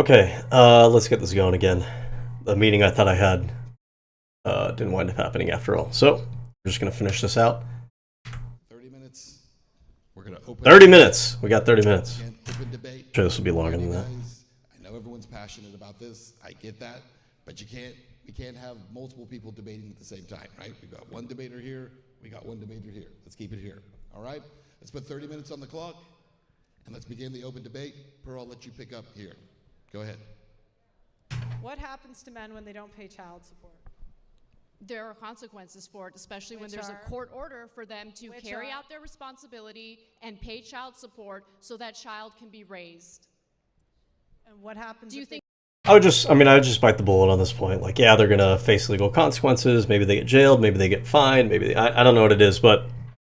Okay, let's get this going again. The meeting I thought I had didn't wind up happening after all. So we're just gonna finish this out. 30 minutes. We're going to open 30 minutes. We got 30 minutes. open debate. I'm sure this will be longer than that. Guys, I know everyone's passionate about this. I get that, but we can't have multiple people debating at the same time, right? We've got one debater here, we got one debater here. Let's keep it here. All right? Let's put 30 minutes on the clock and let's begin the open debate. Pearl, I'll let you pick up here. Go ahead. What happens to men when they don't pay child support? There are consequences for it, especially when Which there's are? a court order for them to Which carry are? out their responsibility and pay child support so that child can be raised. And what happens Do you if they think I would just bite the bullet on this point. Like, yeah, they're gonna face legal consequences. Maybe they get jailed. Maybe they get fined. I don't know what it is, but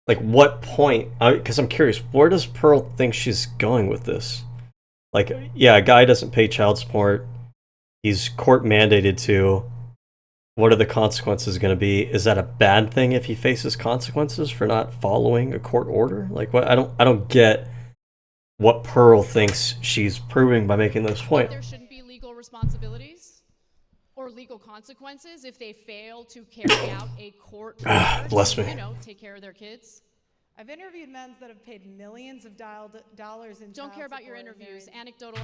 like, what point? Because I'm curious, where does Pearl think she's going with this? Like, yeah, a guy doesn't pay child support. He's court mandated to. What are the consequences going to be? Is that a bad thing if he faces consequences for not following a court order? Like, what? I don't get what Pearl thinks she's proving by making this point. there shouldn't be legal responsibilities or legal consequences if they fail to carry out a court order Bless to, me. take care of their kids? I've interviewed men that have paid millions of dollars in Don't child care about your support and interviews. they're- Anecdotal.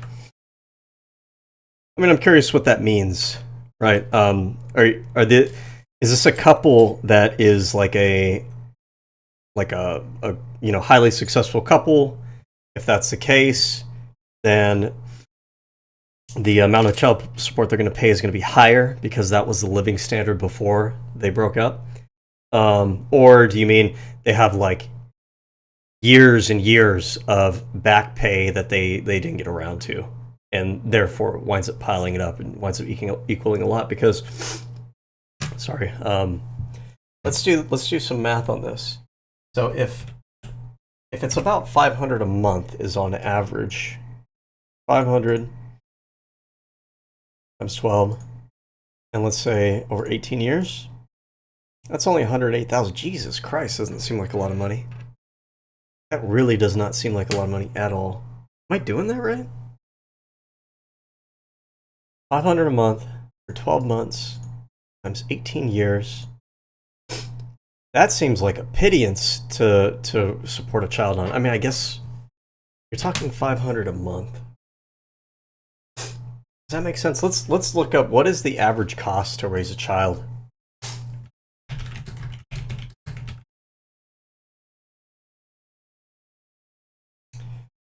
I mean, I'm curious what that means, right? Is this a couple that is like a highly successful couple? If that's the case, then the amount of child support they're going to pay is going to be higher because that was the living standard before they broke up. Or do you mean they have like years and years of back pay that they didn't get around to, and therefore winds up piling it up and winds up equaling a lot? Because, sorry, let's do some math on this. So if it's about $500 a month is on average, 500 times 12, and let's say over 18 years, that's only 108,000. Jesus Christ, doesn't seem like a lot of money. That really does not seem like a lot of money at all. Am I doing that right? 500 a month for 12 months times 18 years. That seems like a pittance to support a child on. I mean, I guess you're talking 500 a month. Does that make sense? Let's look up what is the average cost to raise a child.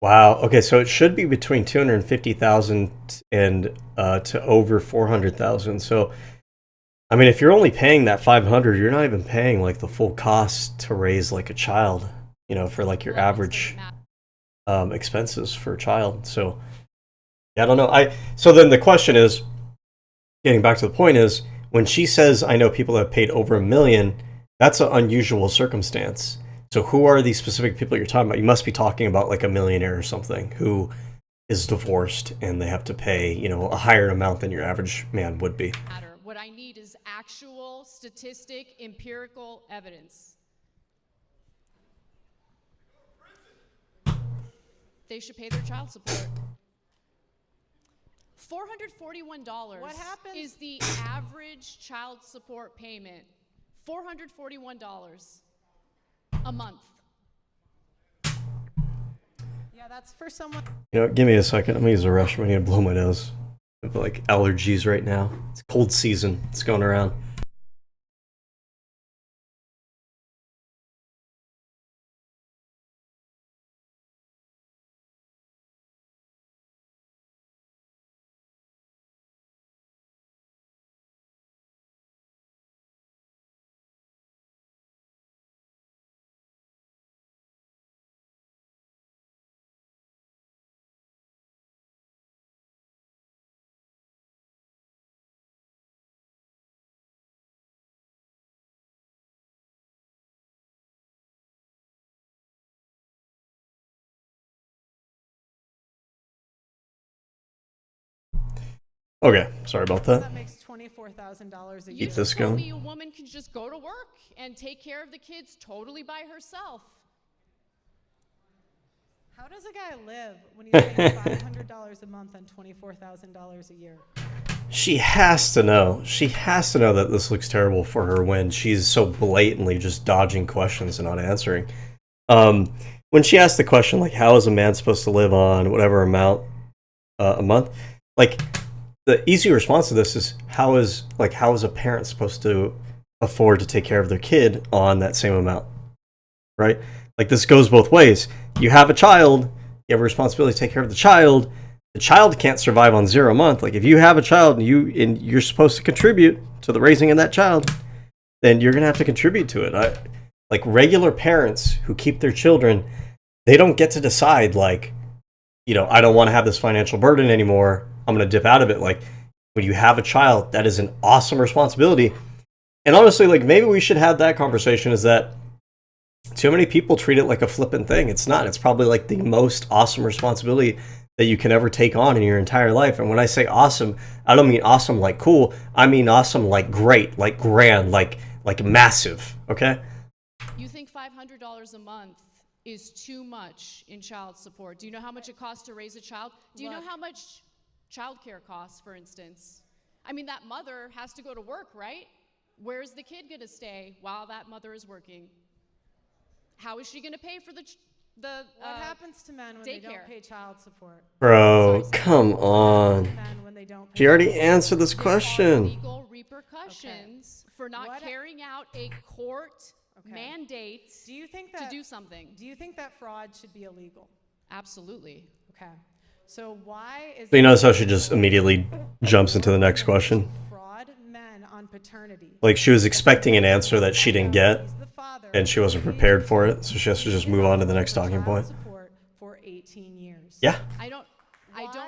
Wow. Okay, so it should be between 250,000 and to over 400,000. So, I mean, if you're only paying that 500, you're not even paying like the full cost to raise like a child. For like your average expenses for a child. So, yeah, I don't know. So then the question is, getting back to the point is, when she says, "I know people have paid over $1 million," that's an unusual circumstance. So who are these specific people you're talking about? You must be talking about like a millionaire or something who is divorced and they have to pay, a higher amount than your average man would be. What I need is actual statistic, empirical evidence. They should pay their child support. $441 What happens? is the average child support payment. $441 a month. Yeah, that's for someone. Give me a second. I'm gonna use a restroom. I need to blow my nose. I have like allergies right now. It's cold season. It's going around. Okay, sorry about that. That makes $24,000 a You year. Keep this just told going. me a woman can just go to work and take care of the kids totally by herself. How does a guy live when he's making $500 a month and $24,000 a year? She has to know. She has to know that this looks terrible for her when she's so blatantly just dodging questions and not answering. When she asked the question, like, how is a man supposed to live on whatever amount a month? Like, the easy response to this is, how is a parent supposed to afford to take care of their kid on that same amount? Right? Like, this goes both ways. You have a child, you have a responsibility to take care of the child. The child can't survive on 0 a month. Like, if you have a child and you're supposed to contribute to the raising of that child, then you're gonna have to contribute to it. Like, regular parents who keep their children, they don't get to decide, like, I don't want to have this financial burden anymore, I'm gonna dip out of it. Like, when you have a child, that is an awesome responsibility. And honestly, like, maybe we should have that conversation, is that too many people treat it like a flippant thing. It's not. It's probably like the most awesome responsibility that you can ever take on in your entire life. And when I say awesome, I don't mean awesome like cool. I mean awesome like great, like grand, like massive. Okay? You think $500 a month is too much in child support? Do you know how much it costs to raise a child? Do you know how much childcare costs, for instance? I mean, that mother has to go to work, right? Where's the kid going to stay while that mother is working? How is she going to pay for the what happens to men when they don't daycare? pay child support? Bro, come on. Men when they don't pay She already child answered this There are question. legal repercussions for not What- carrying out a court mandate Do you think to that do something. Do you think that fraud should be illegal? Absolutely. Okay. So why is So you it notice how she just immediately jumps into the next question? fraud men on paternity? Like, she was expecting an answer that she didn't get, He's the father, and she wasn't prepared for it, so she has to just move on to the next talking point. Child support for 18 years. Yeah. I don't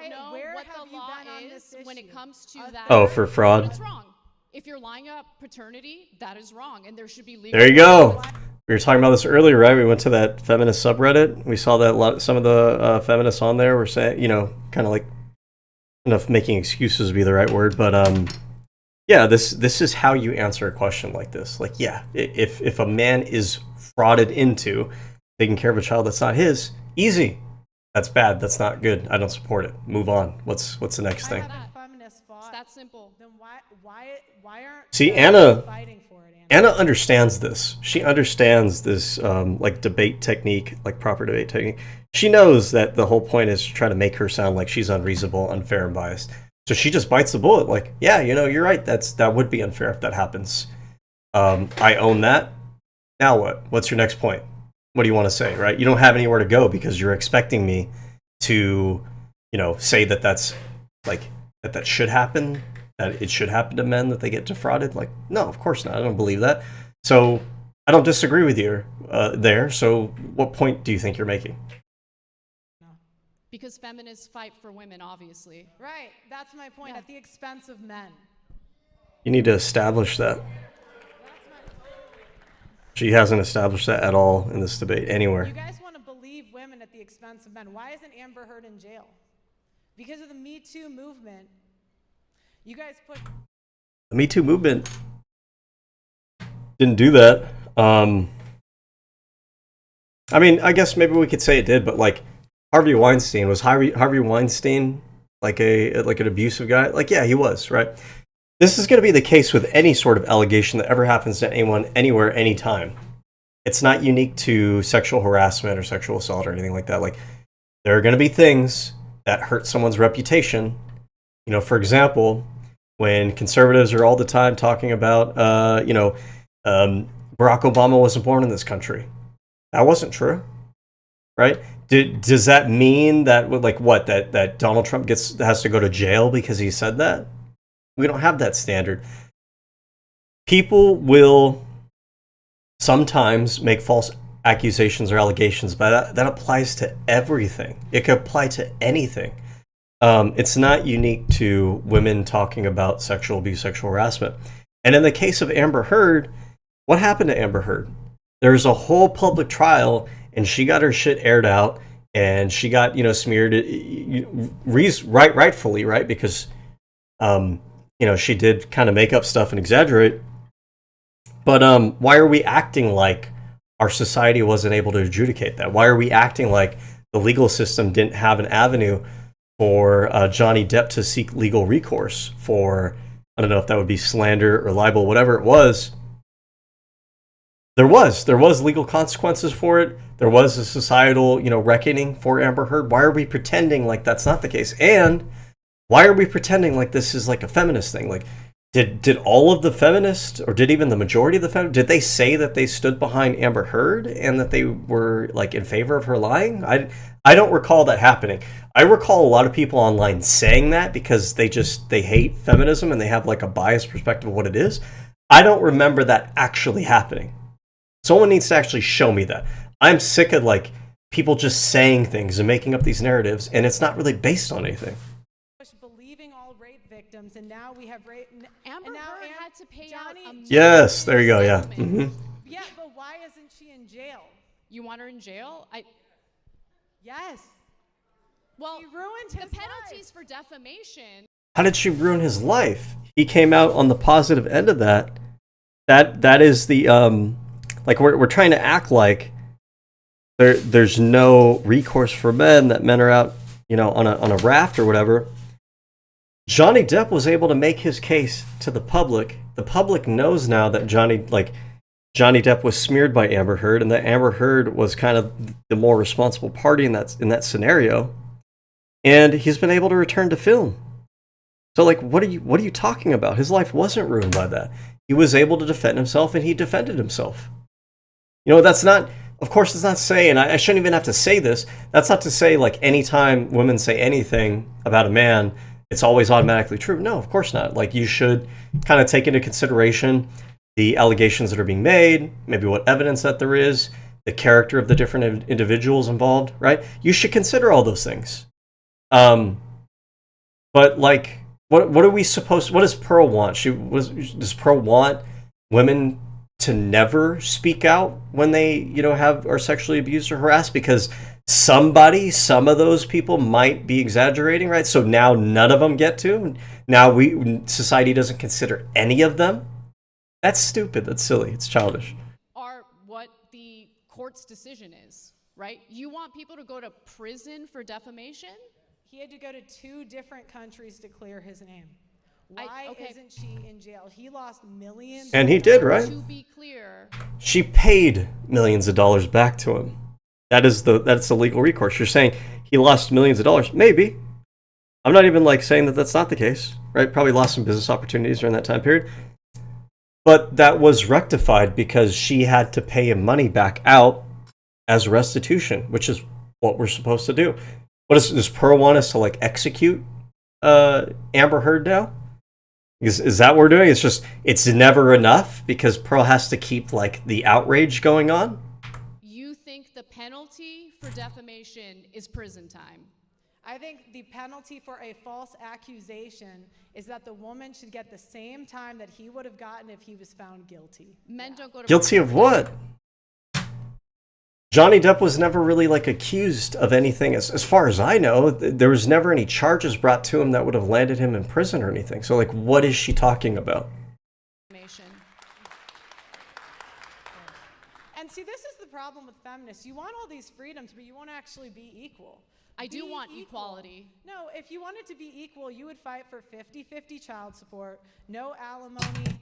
know Where what have the you law been on is this when it issue? comes to Other- that. Oh, for fraud? It's wrong. If you're lying up paternity, that is wrong, and there should be legal. There you go. We were talking about this earlier, right? We went to that feminist subreddit. We saw that some of the feminists on there were saying, kind of like, enough making excuses would be the right word, but yeah, this is how you answer a question like this. Like, yeah, if a man is frauded into taking care of a child that's not his, easy. That's bad. That's not good. I don't support it. Move on. What's the next thing? Haven't feminists fought? It's that simple. Then why aren't See, feminists Anna- fighting for it? Anna? Anna understands this. She understands this, like, debate technique, like proper debate technique. She knows that the whole point is to try to make her sound like she's unreasonable, unfair, and biased. So she just bites the bullet. Like, yeah, you're right. That would be unfair if that happens. I own that. Now what? What's your next point? What do you want to say? Right? You don't have anywhere to go because you're expecting me to, say that that's like that should happen. That it should happen to men that they get defrauded? Like, no, of course not. I don't believe that. So I don't disagree with you there. So what point do you think you're making? Because feminists fight for women, obviously. Right. That's my point. Yeah. At the expense of men. You need to establish that. She hasn't established that at all in this debate anywhere. You guys want to believe women at the expense of men. Why isn't Amber Heard in jail? Because of the Me Too movement. You guys put The Me Too movement didn't do that. I mean, I guess maybe we could say it did, but like Harvey Weinstein, was Harvey Weinstein like an abusive guy? Like, yeah, he was, right? This is going to be the case with any sort of allegation that ever happens to anyone, anywhere, anytime. It's not unique to sexual harassment or sexual assault or anything like that. Like, there are going to be things that hurt someone's reputation. For example, when conservatives are all the time talking about, Barack Obama wasn't born in this country. That wasn't true, right? Does that mean that, that Donald Trump has to go to jail because he said that? We don't have that standard. People will sometimes make false accusations or allegations, but that applies to everything. It could apply to anything. It's not unique to women talking about sexual abuse, sexual harassment. And in the case of Amber Heard, what happened to Amber Heard? There was a whole public trial, and she got her shit aired out, and she got smeared, rightfully, right? Because she did kind of make up stuff and exaggerate. But why are we acting like our society wasn't able to adjudicate that? Why are we acting like the legal system didn't have an avenue for Johnny Depp to seek legal recourse for, I don't know if that would be slander or libel, whatever it was. There was legal consequences for it. There was a societal, reckoning for Amber Heard. Why are we pretending like that's not the case? And why are we pretending like this is like a feminist thing? Like, did all of the feminists, or did even the majority of the feminists, did they say that they stood behind Amber Heard and that they were like in favor of her lying? I don't recall that happening. I recall a lot of people online saying that because they hate feminism and they have like a biased perspective of what it is. I don't remember that actually happening. Someone needs to actually show me that. I'm sick of like people just saying things and making up these narratives, and it's not really based on anything. Believing all rape victims, and now we have rape. Amber Heard had to pay out a million Yes, there you go. Yeah. Yeah, but why isn't she in jail? You want her in jail? Yes. Well, She ruined his the penalties life. for defamation. How did she ruin his life? He came out on the positive end of that. That is the like we're trying to act like there's no recourse for men, that men are out, on a raft or whatever. Johnny Depp was able to make his case to the public. The public knows now that Johnny Depp was smeared by Amber Heard, and that Amber Heard was kind of the more responsible party in that scenario. And he's been able to return to film. So like, what are you talking about? His life wasn't ruined by that. He was able to defend himself, and he defended himself. That's not, of course, it's not saying, I shouldn't even have to say this. That's not to say like anytime women say anything about a man, it's always automatically true. No, of course not. Like, you should kind of take into consideration the allegations that are being made, maybe what evidence that there is, the character of the different individuals involved, right? You should consider all those things. But like, what are we supposed? What does Pearl want? Does Pearl want women to never speak out when they, are sexually abused or harassed because some of those people might be exaggerating, right? So now none of them get to. Now society doesn't consider any of them. That's stupid. That's silly. It's childish. Are what the court's decision is, right? You want people to go to prison for defamation? He had to go to 2 different countries to clear his name. Why isn't she in jail? He lost millions. And he did, right? To be clear, She paid millions of dollars back to him. That's the legal recourse. You're saying he lost millions of dollars? Maybe. I'm not even like saying that that's not the case, right? Probably lost some business opportunities during that time period. But that was rectified because she had to pay him money back out as restitution, which is what we're supposed to do. Does Pearl want us to like execute Amber Heard now? Is that what we're doing? It's never enough because Pearl has to keep like the outrage going on? you think the penalty for defamation is prison time? I think the penalty for a false accusation is that the woman should get the same time that he would have gotten if he was found guilty. Men don't go to Guilty prison. of what? Johnny Depp was never really like accused of anything. As far as I know, there was never any charges brought to him that would have landed him in prison or anything. So like, what is she talking about? And see, this is the problem with feminists. You want all these freedoms, but you won't actually be equal. I do want equality. No, if you wanted to be equal, you would fight for 50-50 child support, no alimony.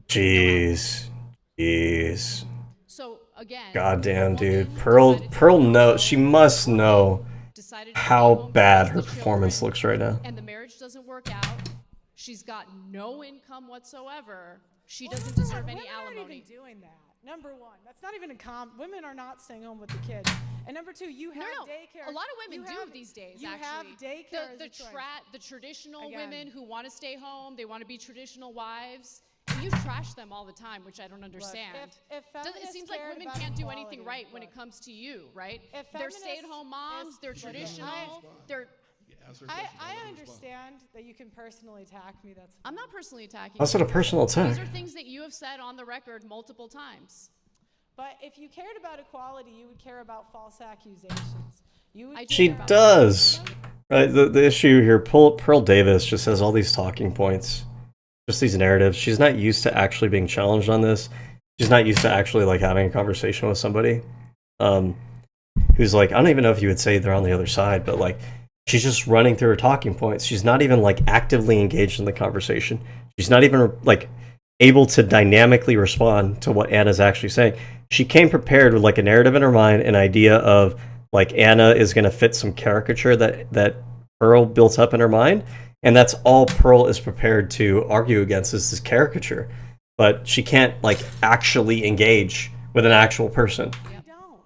Jeez. So again, Goddamn, dude. Pearl knows. She must know how bad her performance looks right now. And the marriage doesn't work out. She's got no income whatsoever. She doesn't deserve any alimony. Women aren't even doing that. Number one, that's not even women are not staying home with the kids. And number two, you have daycare. A lot of women do these days, you actually. have daycare as a choice. The traditional Again. women who want to stay home, they want to be traditional wives. And you trash them all the time, which I don't understand. If It seems like women can't do anything right when it comes to you, right? They're stay-at-home moms, they're traditional, they're... I understand that you can personally attack me. That's fine. I'm not personally attacking That's not a personal attack. These are things that you have said on the record multiple times. But if you cared about equality, you would care about false accusations. She does. Right. The issue here, Pearl Davis just has all these talking points, just these narratives. She's not used to actually being challenged on this. She's not used to actually like having a conversation with somebody. who's like, I don't even know if you would say they're on the other side, but like she's just running through her talking points. She's not even like actively engaged in the conversation. She's not even like able to dynamically respond to what Anna's actually saying. She came prepared with like a narrative in her mind, an idea of like Anna is going to fit some caricature that Pearl built up in her mind, and that's all Pearl is prepared to argue against is this caricature. But she can't like actually engage with an actual person. You don't.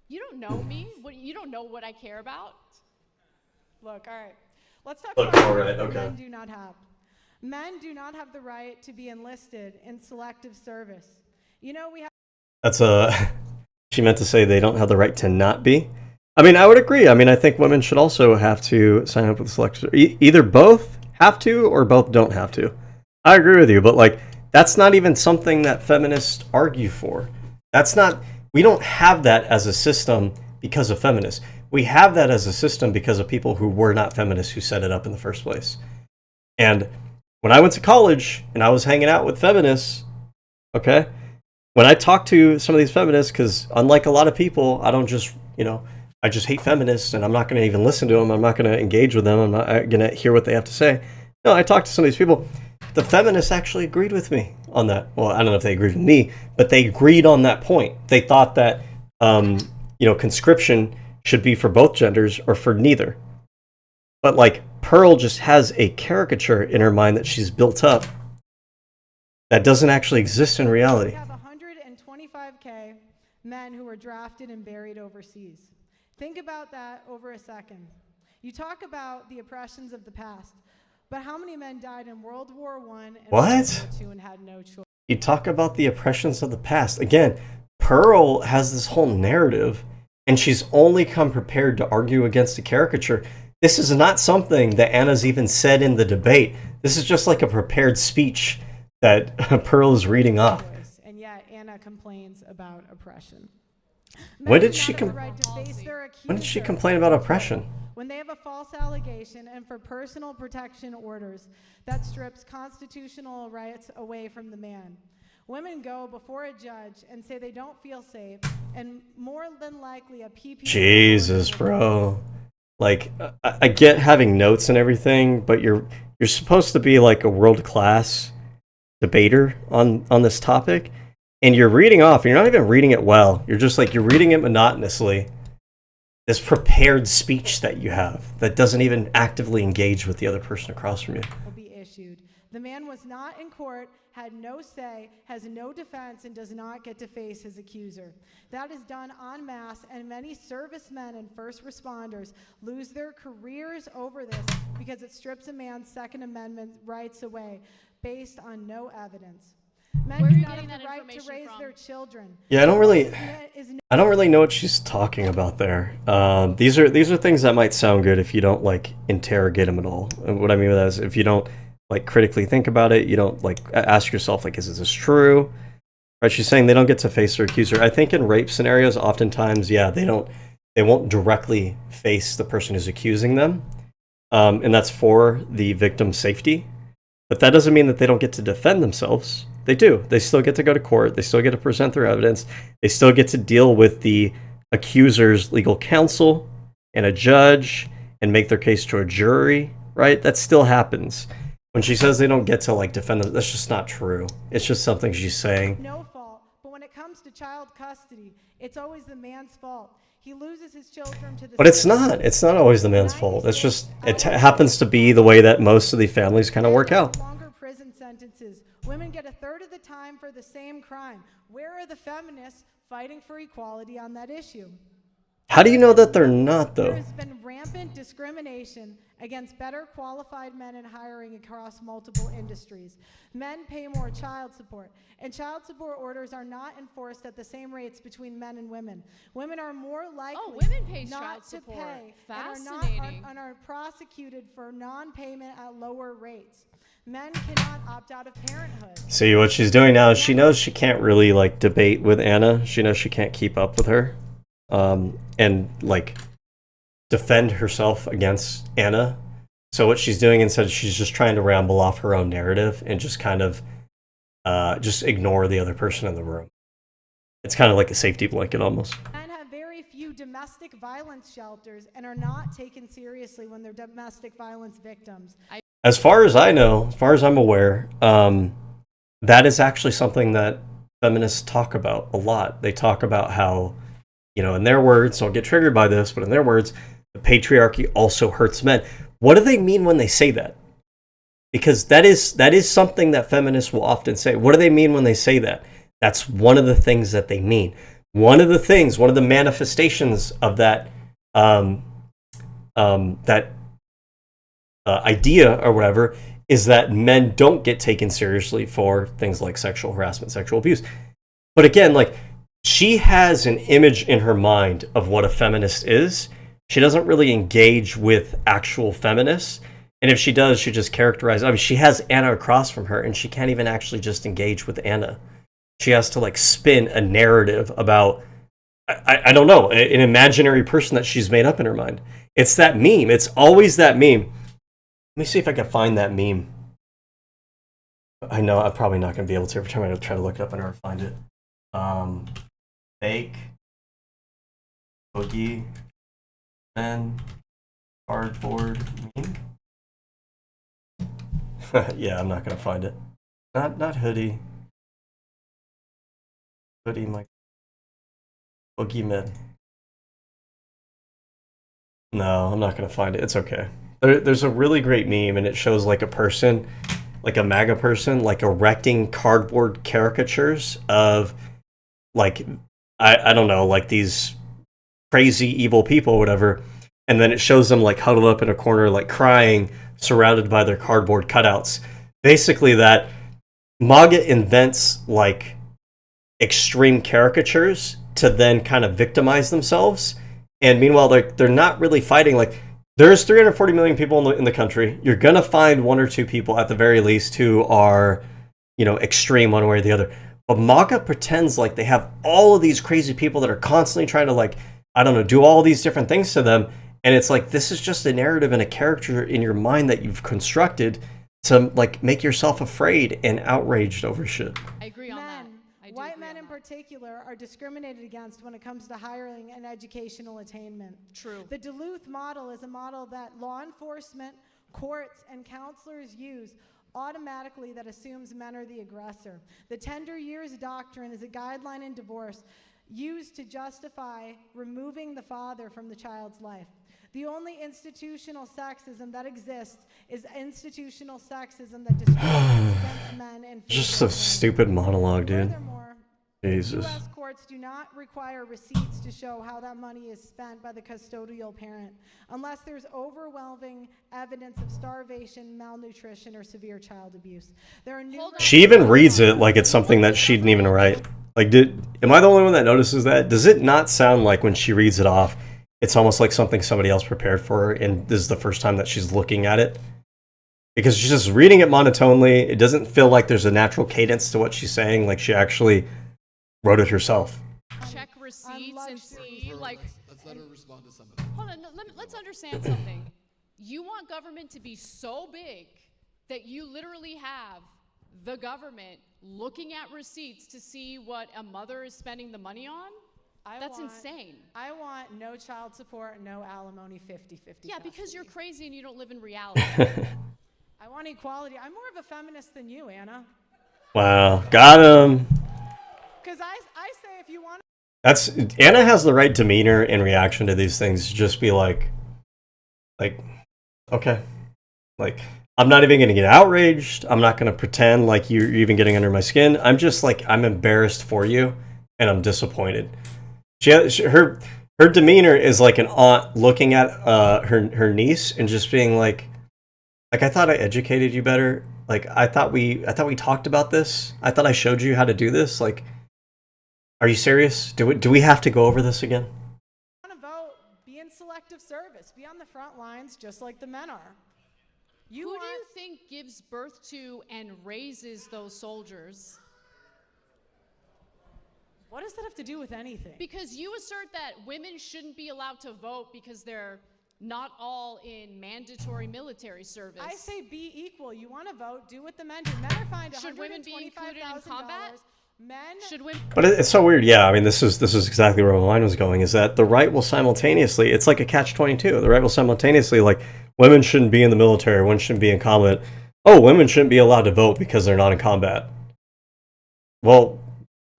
You don't know me. You don't know what I care about. Look, all right. Let's talk Look, about all right, what okay. men do not have. Men do not have the right to be enlisted in selective service. You know, we have. That's she meant to say they don't have the right to not be. I mean, I would agree. I mean, I think women should also have to sign up with the selective. Either both have to or both don't have to. I agree with you, but like that's not even something that feminists argue for. That's not. We don't have that as a system because of feminists. We have that as a system because of people who were not feminists who set it up in the first place. And when I went to college and I was hanging out with feminists, okay, when I talked to some of these feminists, because unlike a lot of people, I don't just, I just hate feminists and I'm not going to even listen to them. I'm not going to engage with them. I'm not going to hear what they have to say. No, I talked to some of these people. The feminists actually agreed with me on that. Well, I don't know if they agreed with me, but they agreed on that point. They thought that, conscription should be for both genders or for neither. But like Pearl just has a caricature in her mind that she's built up that doesn't actually exist in reality. We have 125K men who were drafted and buried overseas. Think about that over a second. You talk about the oppressions of the past, but how many men died in World War I and What? World War II and had no choice? You talk about the oppressions of the past. Again, Pearl has this whole narrative, and she's only come prepared to argue against a caricature. This is not something that Anna's even said in the debate. This is just like a prepared speech that Pearl is reading off. And yet Anna complains about oppression. When Men did do she not have com- the right to face their When did she accuser complain about oppression? when they have a false allegation and for personal protection orders that strips constitutional rights away from the man. Women go before a judge and say they don't feel safe, and more than likely a PP. Jesus, bro. Like, I get having notes and everything, but you're supposed to be like a world-class debater on this topic, and you're reading off, and you're not even reading it well. You're just like, you're reading it monotonously. This prepared speech that you have that doesn't even actively engage with the other person across from you. Will be issued. The man was not in court, had no say, has no defense, and does not get to face his accuser. That is done en masse, and many servicemen and first responders lose their careers over this because it strips a man's Second Amendment rights away based on no evidence. Men Where are do you not getting have the that right to information raise from? their children. Yeah, I don't really Is know what she's talking about there. These are things that might sound good if you don't like interrogate them at all. And what I mean by that is if you don't like critically think about it, you don't like ask yourself like, is this true? Right? She's saying they don't get to face their accuser. I think in rape scenarios, oftentimes, yeah, they won't directly face the person who's accusing them, and that's for the victim's safety. But that doesn't mean that they don't get to defend themselves. They do. They still get to go to court. They still get to present their evidence. They still get to deal with the accuser's legal counsel and a judge and make their case to a jury, right? That still happens. When she says they don't get to like defend them, that's just not true. It's just something she's saying. no fault, but when it comes to child custody, it's always the man's fault. He loses his children to the. But it's not. It's not always the man's fault. It's just, happens to be the way that most of the families kind of work out. Longer prison sentences. Women get a third of the time for the same crime. Where are the feminists fighting for equality on that issue? How do you know that they're not, There though? has been rampant discrimination against better qualified men in hiring across multiple industries. Men pay more child support, and child support orders are not enforced at the same rates between men and women. Women are more likely women pay not child to support. pay Fascinating. and are prosecuted for non-payment at lower rates. Men cannot opt out of parenthood. See, what she's doing now is she knows she can't really like debate with Anna. She knows she can't keep up with her, and like defend herself against Anna. So what she's doing instead, she's just trying to ramble off her own narrative and just kind of just ignore the other person in the room. It's kind of like a safety blanket almost. Men have domestic violence shelters and are not taken seriously when they're domestic violence victims. As far as I know, as far as I'm aware, that is actually something that feminists talk about a lot. They talk about how, in their words, don't get triggered by this, but in their words, the patriarchy also hurts men. What do they mean when they say that? Because that is something that feminists will often say. What do they mean when they say that? That's one of the things that they mean. One of the manifestations of that idea or whatever is that men don't get taken seriously for things like sexual harassment, sexual abuse. But again, like, she has an image in her mind of what a feminist is. She doesn't really engage with actual feminists. And if she does, she just characterizes. I mean, she has Anna across from her, and she can't even actually just engage with Anna. She has to like spin a narrative about, I don't know, an imaginary person that she's made up in her mind. It's that meme. It's always that meme. Let me see if I can find that meme. I know I'm probably not going to be able to. Every time I try to look it up, I never find it. Fake boogie men cardboard meme. Yeah, I'm not going to find it. Not hoodie. Hoodie, my boogie men. No, I'm not going to find it. It's okay. There's a really great meme, and it shows like a person, like a MAGA person, like erecting cardboard caricatures of, like, I don't know, like these crazy evil people or whatever, and then it shows them like huddled up in a corner, like crying, surrounded by their cardboard cutouts. Basically, that MAGA invents like extreme caricatures to then kind of victimize themselves, and meanwhile they're not really fighting. Like, there's 340 million people in the country. You're gonna find one or two people at the very least who are, extreme one way or the other. But MAGA pretends like they have all of these crazy people that are constantly trying to, like, I don't know, do all these different things to them. And it's like, this is just a narrative and a character in your mind that you've constructed to like make yourself afraid and outraged over shit. I agree on that. White men in particular are discriminated against when it comes to hiring and educational attainment. True. The Duluth model is a model that law enforcement, courts, and counselors use automatically that assumes men are the aggressor. The tender years doctrine is a guideline in divorce used to justify removing the father from the child's life. The only institutional sexism that exists is institutional sexism that discriminates against men and Just a stupid monologue, dude. Furthermore, Jesus. U.S. courts do not require receipts to show how that money is spent by the custodial parent, unless there's overwhelming evidence of starvation, malnutrition, or severe child abuse. There are numerous. She even reads it like it's something that she didn't even write. Like, am I the only one that notices that? Does it not sound like when she reads it off, it's almost like something somebody else prepared for her, and this is the first time that she's looking at it? Because she's just reading it monotonely. It doesn't feel like there's a natural cadence to what she's saying, like she actually wrote it herself. Check receipts and see, like... Let's let her respond to some of that. Hold on, let's understand something. You want government to be so big that you literally have the government looking at receipts to see what a mother is spending the money on? That's insane. I want no child support, no alimony, 50-50. Yeah, because you're crazy and you don't live in reality. I want equality. I'm more of a feminist than you, Anna. Wow, got him. Because I say if you want Anna has the right demeanor in reaction to these things. Just be like, okay. Like, I'm not even going to get outraged. I'm not going to pretend like you're even getting under my skin. I'm just like, I'm embarrassed for you, and I'm disappointed. Her demeanor is like an aunt looking at her niece and just being like, I thought I educated you better. Like, I thought we talked about this. I thought I showed you how to do this. Like, are you serious? Do we have to go over this again? to vote, be in selective service, be on the front lines just like the men are. Who do you think gives birth to and raises those soldiers? What does that have to do with anything? Because you assert that women shouldn't be allowed to vote because they're not all in mandatory military service. I say be equal. You want to vote, do what the men do. Men are fined Should women be included in $125,000. combat? Men Should women? But it's so weird. Yeah, I mean, this is exactly where my mind was going. Is that the right will simultaneously? It's like a catch-22. The right will simultaneously like women shouldn't be in the military, women shouldn't be in combat. Oh, women shouldn't be allowed to vote because they're not in combat. Well,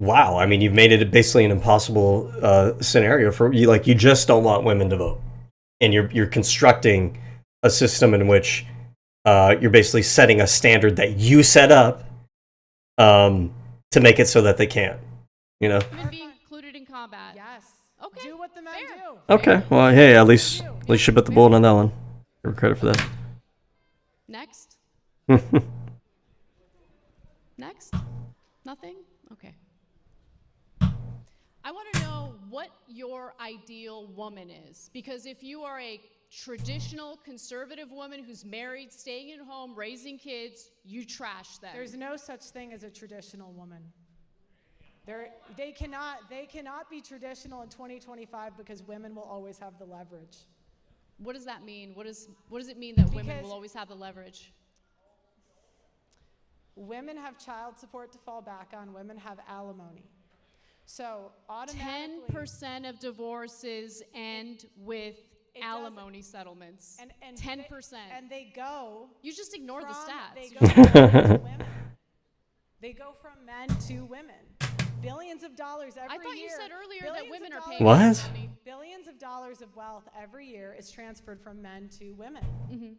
wow. I mean, you've made it basically an impossible scenario for you. Like, you just don't want women to vote, and you're constructing a system in which you're basically setting a standard that you set up to make it so that they can't. You know. Women be included in combat. yes. Okay. Do what the men fair. do. Okay. Well, hey, at least you bit the bullet on that one. Give her credit for that. Next. Next? Nothing? Okay. I want to know what your ideal woman is. Because if you are a traditional conservative woman who's married, staying at home, raising kids, you trash them. There's no such thing as a traditional woman. They cannot be traditional in 2025 because women will always have the leverage. What does that mean? What does it mean that women Because- will always have the leverage? Women have child support to fall back on. Women have alimony. So automatically, 10% of divorces end with It alimony settlements. and 10%. and they go. You just ignored the They stats. go from men to women. They go from men to women. Billions of dollars every year. I thought you said earlier that billions women of are dollars- paying What? alimony. Billions of dollars of wealth every year is transferred from men to women.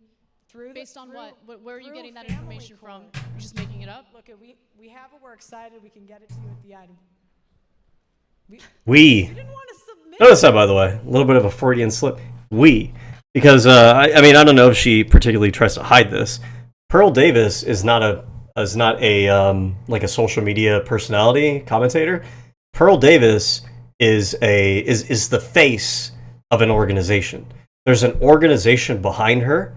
Through the- Based on through- what? Where are you through getting that family information from? court. You're just making it up? Look, we have it. We're excited. We can get it to you at the end. We. You didn't want to submit. Notice that, by the way, a little bit of a Freudian slip. We, because I mean, I don't know if she particularly tries to hide this. Pearl Davis is not a like a social media personality commentator. Pearl Davis is the face of an organization. There's an organization behind her,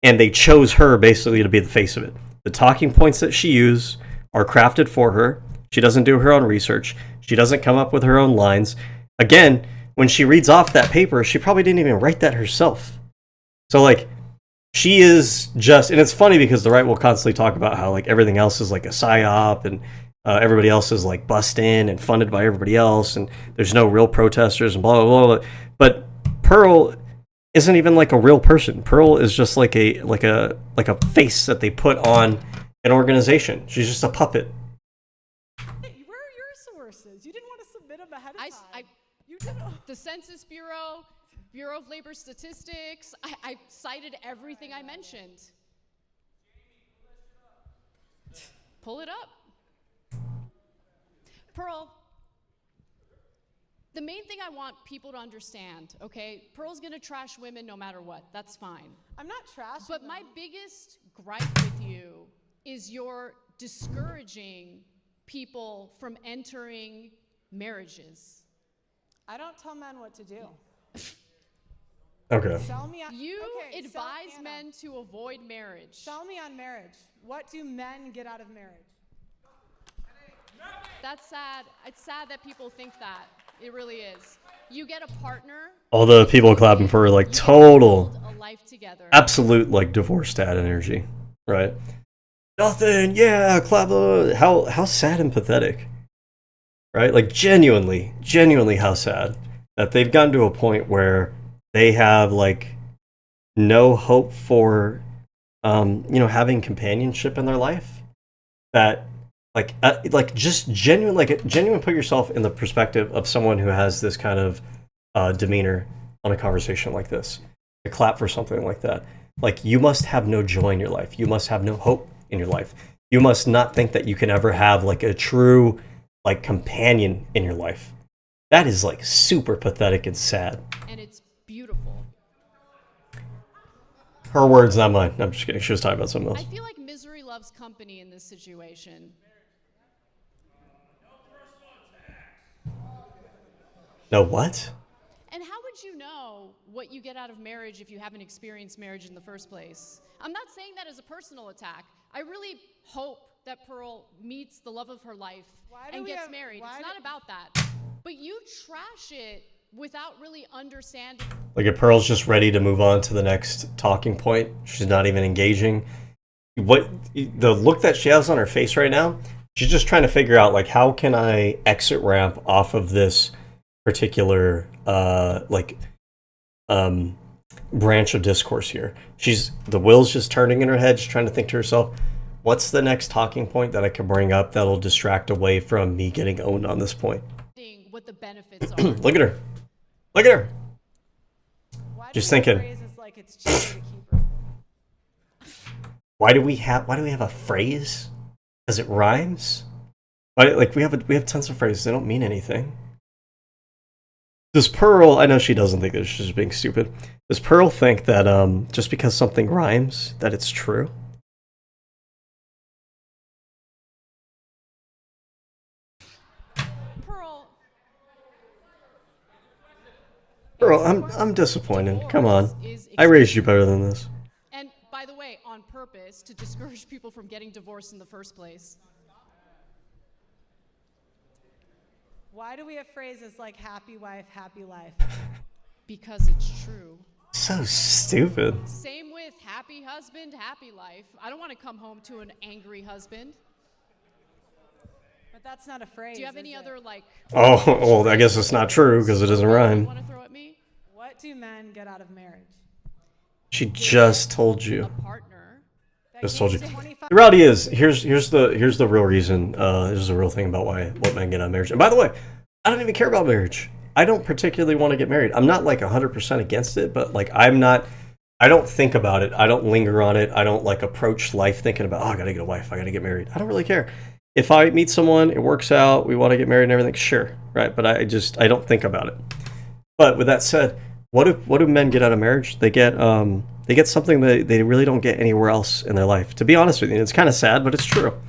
and they chose her basically to be the face of it. The talking points that she uses are crafted for her. She doesn't do her own research. She doesn't come up with her own lines. Again, when she reads off that paper, she probably didn't even write that herself. So, like, she is just, and it's funny because the right will constantly talk about how, like, everything else is like a psyop, and everybody else is like bussed in and funded by everybody else, and there's no real protesters and blah blah blah. But Pearl isn't even like a real person. Pearl is just like a face that they put on an organization. She's just a puppet. Hey, where are your sources? You didn't want to submit them ahead of time. You didn't. The Census Bureau, Bureau of Labor Statistics, I cited everything I mentioned. Pull it up. Pearl, the main thing I want people to understand, okay, Pearl's gonna trash women no matter what. That's fine. I'm not trashing But them. my biggest gripe with you is you're discouraging people from entering marriages. I don't tell men what to do. Okay. Sell me on. You okay, advise Anna, men to avoid marriage. Sell me on marriage. What do men get out of marriage? That's sad. It's sad that people think that. It really is. You get a partner. All the people clapping for her, like, you total, build a life together. absolute, like, divorce dad energy, right? Nothing, yeah, clap. How sad and pathetic, right? Like, genuinely how sad that they've gotten to a point where they have, like, no hope for, having companionship in their life. That, just genuine, put yourself in the perspective of someone who has this kind of demeanor on a conversation like this. To clap for something like that. Like, you must have no joy in your life. You must have no hope in your life. You must not think that you can ever have, like, a true, like, companion in your life. That is, like, super pathetic and sad. And it's beautiful. Her words, not mine. I'm just kidding. She was talking about something else. I feel like misery loves company in this situation. No, what? And how would you know what you get out of marriage if you haven't experienced marriage in the first place? I'm not saying that as a personal attack. I really hope that Pearl meets the love of her life and gets married. It's not about that. But you trash it without really understanding. Like, if Pearl's just ready to move on to the next talking point, she's not even engaging. What the look that she has on her face right now She's just trying to figure out, like, how can I exit ramp off of this particular branch of discourse here. The wheel's just turning in her head. She's trying to think to herself, what's the next talking point that I can bring up that'll distract away from me getting owned on this point? What the benefits are. Look at her. Look at her. Why do Just we have thinking. phrases like it's cheaper to keep her? Why do we have a phrase? Because it rhymes? Like we have tons of phrases. They don't mean anything. Does Pearl, I know she doesn't think that she's being stupid. Does Pearl think that just because something rhymes, that it's true? Pearl, I'm disappointed. Come on. I raised you better than this. And by the way, on purpose to discourage people from getting divorced in the first place. Why do we have phrases like happy wife, happy life? Because it's true. So stupid. Same with happy husband, happy life. I don't want to come home to an angry husband. But that's not a phrase. Do you have any other Oh, well, I guess it's not true because it doesn't rhyme. You want to throw at me? What do men get out of marriage? She just told you. A partner. Just told you. The reality is, here's the real reason. Here's the real thing about what men get out of marriage. And by the way, I don't even care about marriage. I don't particularly want to get married. I'm not like 100% against it, but like I don't think about it. I don't linger on it. I don't like approach life thinking about, oh, I gotta get a wife. I gotta get married. I don't really care. If I meet someone, it works out, we want to get married and everything, sure, right? But I don't think about it. But with that said, what do men get out of marriage? They get something that they really don't get anywhere else in their life. To be honest with you, it's kind of sad, but it's true.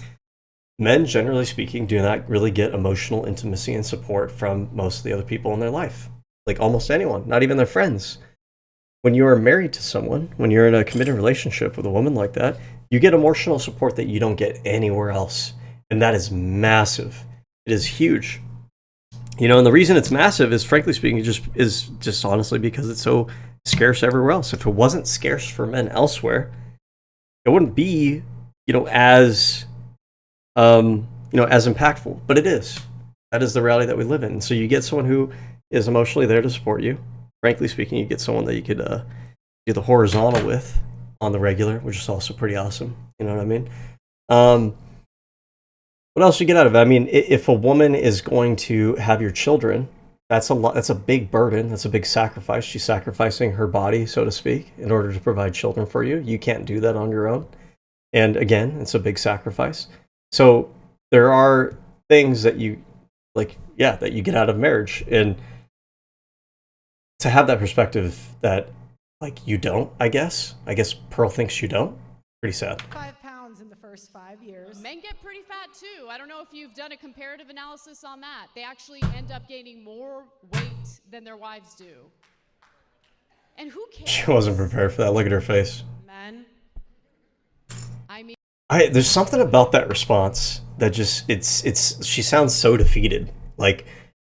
Men, generally speaking, do not really get emotional intimacy and support from most of the other people in their life. Like almost anyone, not even their friends. When you are married to someone, when you're in a committed relationship with a woman like that, you get emotional support that you don't get anywhere else. And that is massive. It is huge. You know, and the reason it's massive is, frankly speaking, just honestly because it's so scarce everywhere else. If it wasn't scarce for men elsewhere, it wouldn't be, as impactful. But it is. That is the reality that we live in. So you get someone who is emotionally there to support you. Frankly speaking, you get someone that you could do the horizontal with on the regular, which is also pretty awesome. You know what I mean? What else you get out of it? I mean, if a woman is going to have your children, that's a lot. That's a big burden. That's a big sacrifice. She's sacrificing her body, so to speak, in order to provide children for you. You can't do that on your own. And again, it's a big sacrifice. So there are things that you that you get out of marriage, and to have that perspective that you don't, I guess Pearl thinks you don't. Pretty sad. 5 pounds in the first 5 years. Men get pretty fat too. I don't know if you've done a comparative analysis on that. They actually end up gaining more weight than their wives do. And who cares? She wasn't prepared for that. Look at her face. Men. I mean, there's something about that response that just she sounds so defeated. Like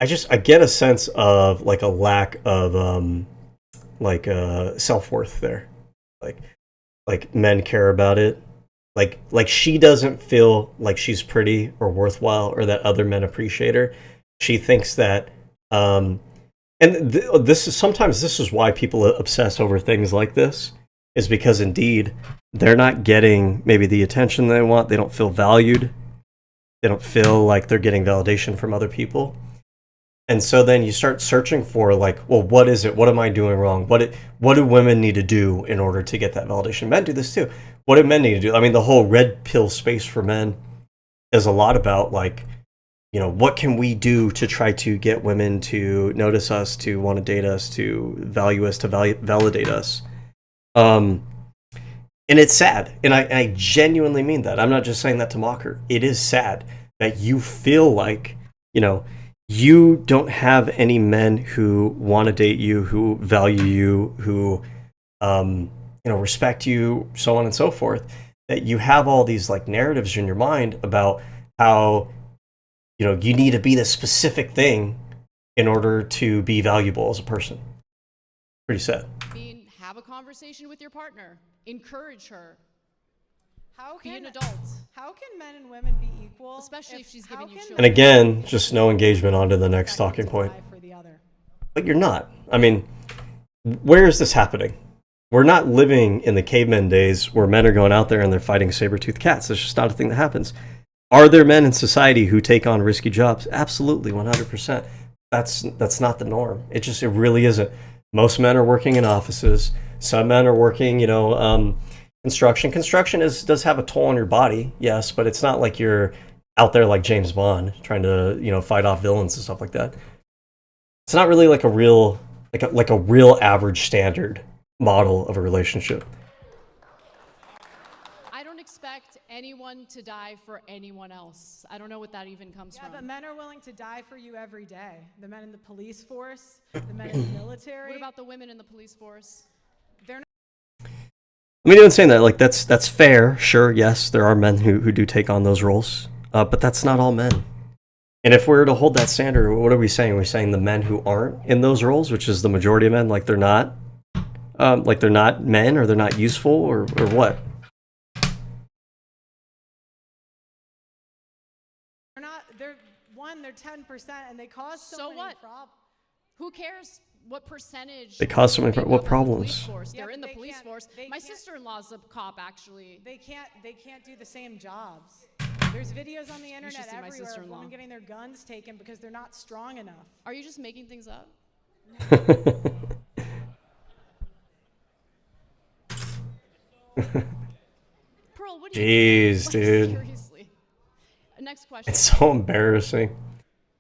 I get a sense of like a lack of self-worth there. Like men care about it. Like she doesn't feel like she's pretty or worthwhile or that other men appreciate her. She thinks that this is why people obsess over things like this, is because indeed they're not getting maybe the attention they want. They don't feel valued. They don't feel like they're getting validation from other people. And so then you start searching for well, what is it? What am I doing wrong? What do women need to do in order to get that validation? Men do this too. What do men need to do? I mean, the whole red pill space for men is a lot about what can we do to try to get women to notice us, to want to date us, to value us, to validate us. And it's sad. And I genuinely mean that. I'm not just saying that to mock her. It is sad that you feel like, you don't have any men who want to date you, who value you, who respect you, so on and so forth. That you have all these narratives in your mind about how you need to be this specific thing in order to be valuable as a person. Pretty sad. have a conversation with your partner. Encourage her. Be an adult. How can men and women be equal? Especially if she's giving you And children. again, just no engagement onto the next talking point. For the other. But you're not. I mean, where is this happening? We're not living in the caveman days where men are going out there and they're fighting saber-toothed cats. That's just not a thing that happens. Are there men in society who take on risky jobs? Absolutely, 100%. That's not the norm. It really isn't. Most men are working in offices. Some men are working, construction. Construction does have a toll on your body, yes, but it's not like you're out there like James Bond trying to, fight off villains and stuff like that. It's not really like a real average standard model of a relationship. I don't expect anyone to die for anyone else. I don't know what that even comes from. Yeah, but men are willing to die for you every day. The men in the police force, the men in the military. What about the women in the police force? They're not. I mean, even saying that, like, that's fair. Sure, yes, there are men who do take on those roles, but that's not all men. And if we were to hold that standard, what are we saying? We're saying the men who aren't in those roles, which is the majority of men, like they're not men, or they're not useful, or what? They're 10%, and they cause so many problems. Who cares what percentage? They cause so many what problems? problems? They're in the police force. My sister-in-law's a cop, actually. They can't do the same jobs. There's videos on the internet everywhere of women getting their guns taken because they're not strong enough. Are you just making things up? Pearl, what do you Jeez, dude. Seriously. Next question. It's so embarrassing.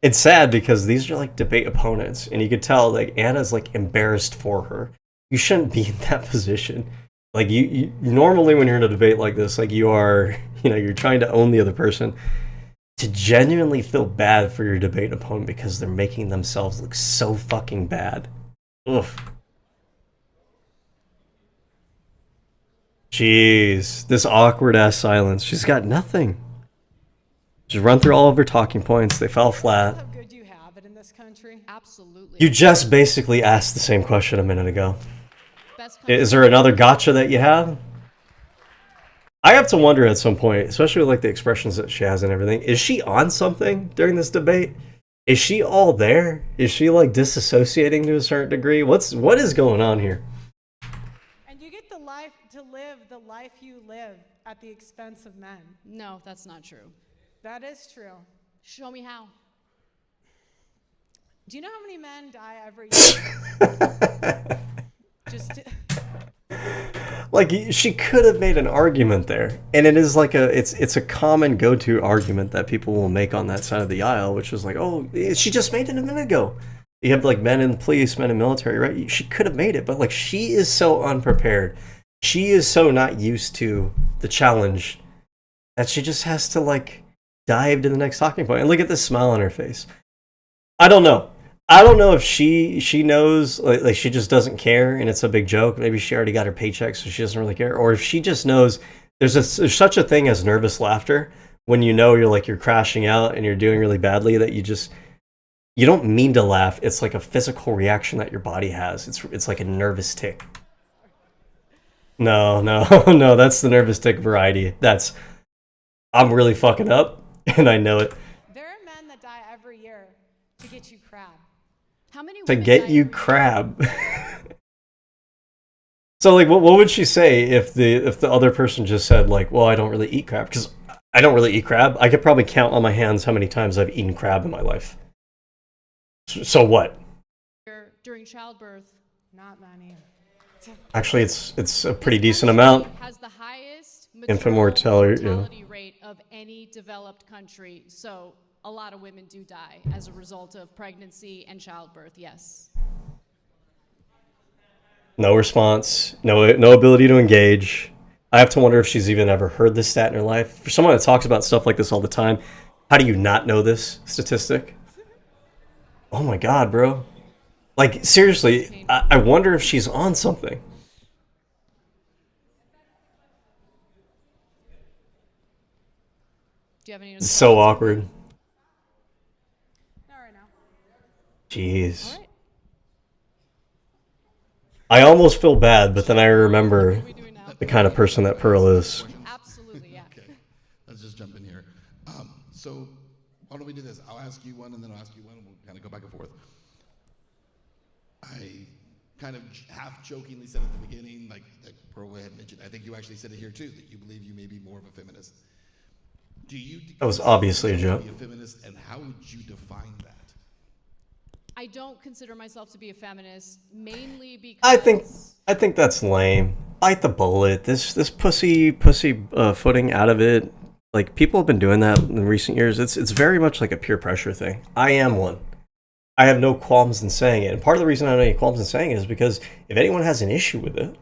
It's sad because these are like debate opponents, and you could tell like Anna's like embarrassed for her. You shouldn't be in that position. Like you normally when you're in a debate like this, like you are, you're trying to own the other person. To genuinely feel bad for your debate opponent because they're making themselves look so fucking bad. Ugh. Jeez, this awkward ass silence. She's got nothing. Just run through all of her talking points. They fell flat. How good you have it in this country? Absolutely. You just basically asked the same question a minute ago. Best Is there another gotcha that you have? I have to wonder at some point, especially with like the expressions that she has and everything. Is she on something during this debate? Is she all there? Is she like disassociating to a certain degree? What is going on here? And you get to live the life you live at the expense of men. No, that's not true. That is true. Show me how. Do you know how many men die every year? Like she could have made an argument there, and it is like it's a common go-to argument that people will make on that side of the aisle, which is like, oh, she just made it a minute ago. You have like men in the police, men in the military, right? She could have made it, but like she is so unprepared. She is so not used to the challenge that she just has to like dive to the next talking point. And look at this smile on her face. I don't know if she knows, like she just doesn't care and it's a big joke. Maybe she already got her paycheck, so she doesn't really care. Or if she just knows there's such a thing as nervous laughter when you're crashing out and you're doing really badly that you don't mean to laugh. It's like a physical reaction that your body has. It's like a nervous tick. No, that's the nervous tick variety. That's I'm really fucking up and I know it. There are men that die every year to get you crab. How many To get you crab. So like what would she say if the other person just said like, well, I don't really eat crab? Because I don't really eat crab. I could probably count on my hands how many times I've eaten crab in my life. So what? During childbirth. Not many. Actually, it's a pretty decent amount. Has the highest Infant mortality rate of any developed country. So a lot of women do die as a result of pregnancy and childbirth. Yes. No response. No ability to engage. I have to wonder if she's even ever heard this stat in her life. For someone that talks about stuff like this all the time, how do you not know this statistic? Oh my god, bro. Like, seriously, I wonder if she's on something. Do you have any? It's so awkward. Not right now. Jeez. All right. I almost feel bad, but then I remember the kind of person that Pearl is. Absolutely. So why don't we do this? I'll ask you one, and then I'll ask you one, and we'll kind of go back and forth. I kind of half jokingly said at the beginning, like Pearl had mentioned, I think you actually said it here too, that you believe you may be more of a feminist. Do you? That was obviously a joke. Be a feminist, and how would you define that? I don't consider myself to be a feminist, mainly because I think that's lame. Bite the bullet. This pussy footing out of it. Like, people have been doing that in recent years. It's very much like a peer pressure thing. I am one. I have no qualms in saying it. And part of the reason I don't have any qualms in saying it is because if anyone has an issue with it,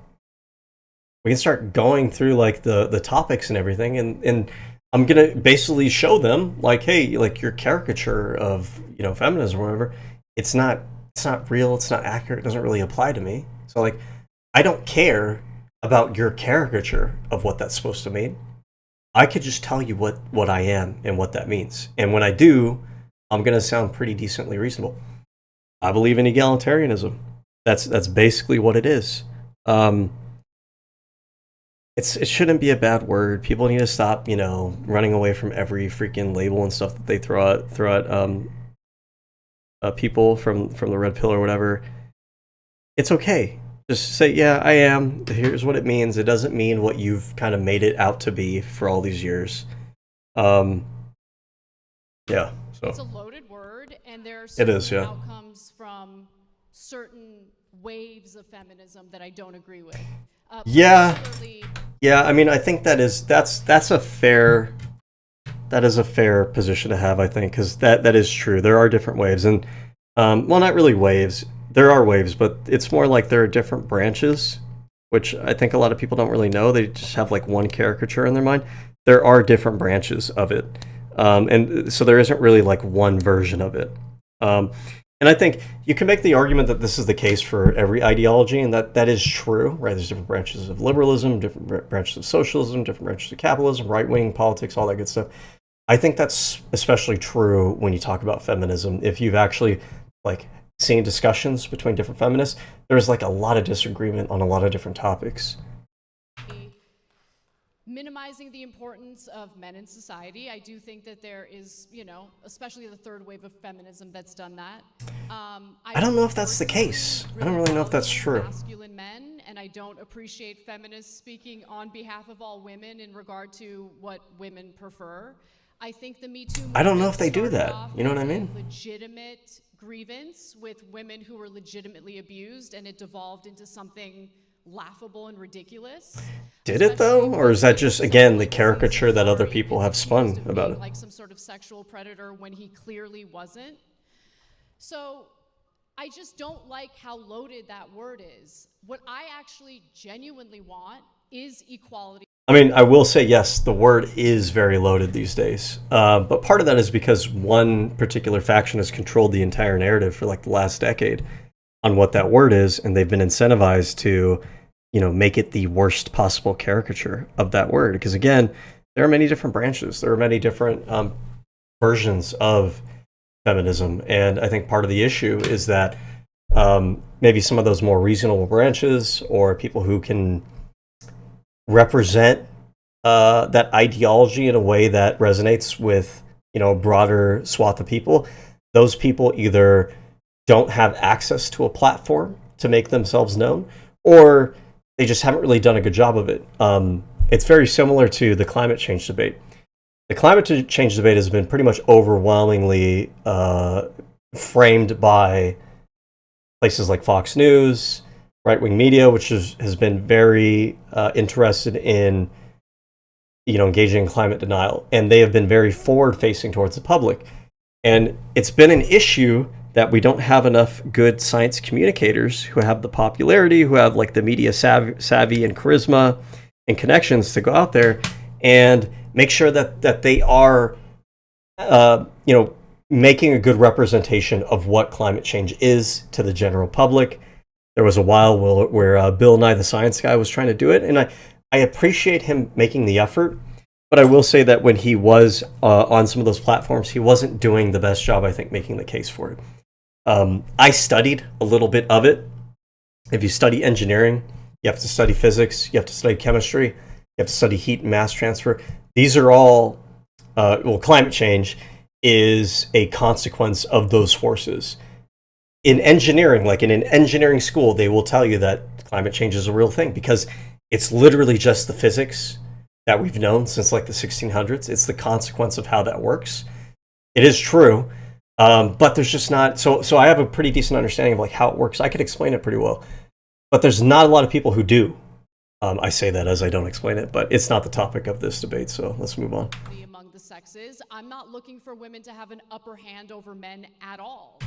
we can start going through like the topics and everything, and I'm gonna basically show them like, hey, like your caricature of, you know, feminism or whatever, it's not real, it's not accurate, it doesn't really apply to me. So like, I don't care about your caricature of what that's supposed to mean. I could just tell you what I am and what that means. And when I do, I'm gonna sound pretty decently reasonable. I believe in egalitarianism. That's basically what it is. It shouldn't be a bad word. People need to stop, you know, running away from every freaking label and stuff that they throw at people from the red pill or whatever. It's okay. Just say, yeah, I am. Here's what it means. It doesn't mean what you've kind of made it out to be for all these years. Yeah. So it's a loaded word, and there are certain outcomes from certain waves of feminism that I don't agree with. Yeah. I mean, I think that's a fair position to have, I think, because that is true. There are different waves, and well, not really waves. There are waves, but it's more like there are different branches, which I think a lot of people don't really know. They just have like one caricature in their mind. There are different branches of it, and so there isn't really like one version of it. And I think you can make the argument that this is the case for every ideology, and that is true, right? There's different branches of liberalism, different branches of socialism, different branches of capitalism, right-wing politics, all that good stuff. I think that's especially true when you talk about feminism. If you've actually like seen discussions between different feminists, there's like a lot of disagreement on a lot of different topics. Minimizing the importance of men in society. I do think that there is, you know, especially the third wave of feminism that's done that. I don't know if that's the case. I don't really know if that's true. Masculine men, and I don't appreciate feminists speaking on behalf of all women in regard to what women prefer. I think the Me Too movement, I don't know if they do that. You know what I mean? Legitimate grievance with women who were legitimately abused, and it devolved into something laughable and ridiculous. Did it though? Or is that just, again, the caricature that other people have spun about it? Like some sort of sexual predator when he clearly wasn't. So I just don't like how loaded that word is. What I actually genuinely want is equality. I mean, I will say, yes, the word is very loaded these days. But part of that is because one particular faction has controlled the entire narrative for like the last decade on what that word is, and they've been incentivized to, you know, make it the worst possible caricature of that word. Because again, there are many different branches. There are many different versions of feminism. And I think part of the issue is that maybe some of those more reasonable branches, or people who can represent that ideology in a way that resonates with, you know, a broader swath of people, those people either don't have access to a platform to make themselves known, or they just haven't really done a good job of it. It's very similar to the climate change debate. The climate change debate has been pretty much overwhelmingly framed by places like Fox News, right-wing media, which has been very interested in, you know, engaging in climate denial, and they have been very forward-facing towards the public. And it's been an issue that we don't have enough good science communicators who have the popularity, who have like the media savvy and charisma and connections to go out there and make sure that they are, you know, making a good representation of what climate change is to the general public. There was a while where Bill Nye the Science Guy was trying to do it, and I appreciate him making the effort. But I will say that when he was on some of those platforms, he wasn't doing the best job, I think, making the case for it. I studied a little bit of it. If you study engineering, you have to study physics, you have to study chemistry, you have to study heat and mass transfer. These are all climate change is a consequence of those forces. In engineering, like in an engineering school, they will tell you that climate change is a real thing because it's literally just the physics that we've known since like the 1600s. It's the consequence of how that works. It is true, but there's just not. So I have a pretty decent understanding of like how it works. I could explain it pretty well, but there's not a lot of people who do. I say that as I don't explain it, but it's not the topic of this debate. So let's move on. Among the sexes, I'm not looking for women to have an upper hand over men at all.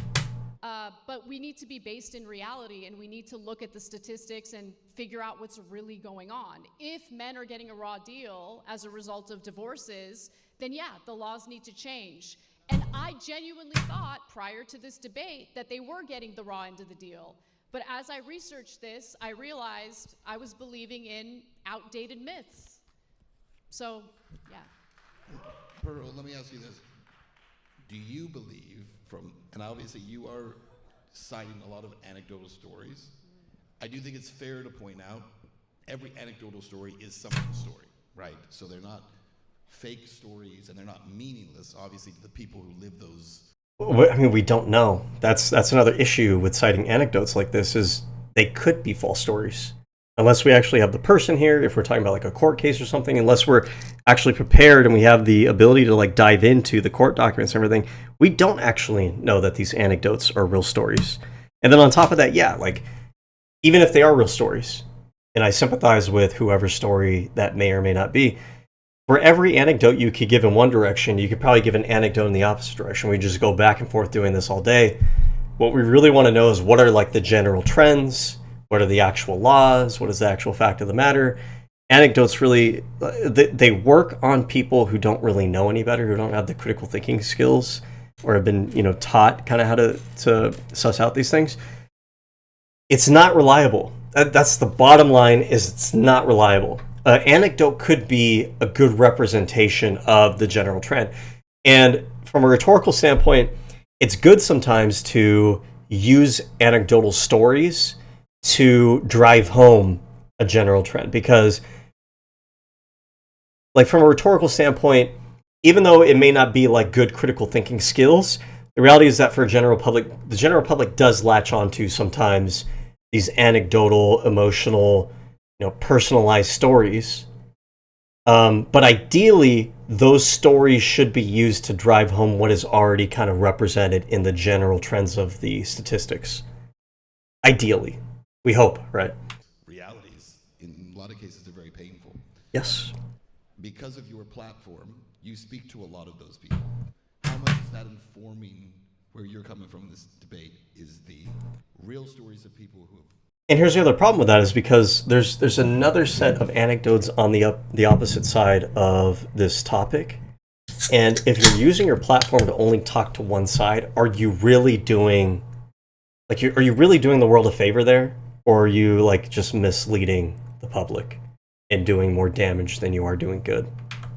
But we need to be based in reality, and we need to look at the statistics and figure out what's really going on. If men are getting a raw deal as a result of divorces, then yeah, the laws need to change. And I genuinely thought prior to this debate that they were getting the raw end of the deal. But as I researched this, I realized I was believing in outdated myths. So, yeah. Pearl, let me ask you this. Do you believe and obviously you are citing a lot of anecdotal stories. I do think it's fair to point out every anecdotal story is someone's story, right? So they're not fake stories and they're not meaningless, obviously, to the people who live those. I mean, we don't know. That's another issue with citing anecdotes like this is they could be false stories. Unless we actually have the person here, if we're talking about like a court case or something, unless we're actually prepared and we have the ability to like dive into the court documents and everything, we don't actually know that these anecdotes are real stories. And then on top of that, yeah, like even if they are real stories, and I sympathize with whoever's story that may or may not be, for every anecdote you could give in one direction, you could probably give an anecdote in the opposite direction. We just go back and forth doing this all day. What we really want to know is what are like the general trends. What are the actual laws? What is the actual fact of the matter? Anecdotes really, they work on people who don't really know any better, who don't have the critical thinking skills or have been, taught kind of how to suss out these things. It's not reliable. That's the bottom line is it's not reliable. Anecdote could be a good representation of the general trend. And from a rhetorical standpoint, it's good sometimes to use anecdotal stories to drive home a general trend because like from a rhetorical standpoint, even though it may not be like good critical thinking skills, the reality is that for the general public does latch onto sometimes these anecdotal, emotional, personalized stories. But ideally, those stories should be used to drive home what is already kind of represented in the general trends of the statistics. Ideally. We hope, right? Realities, in a lot of cases, are very painful. Yes. Because of your platform, you speak to a lot of those people. How much is that informing where you're coming from in this debate is the real stories of people who have... And here's the other problem with that is because there's another set of anecdotes on the opposite side of this topic. And if you're using your platform to only talk to one side, are you really doing the world a favor there? Or are you like just misleading the public and doing more damage than you are doing good?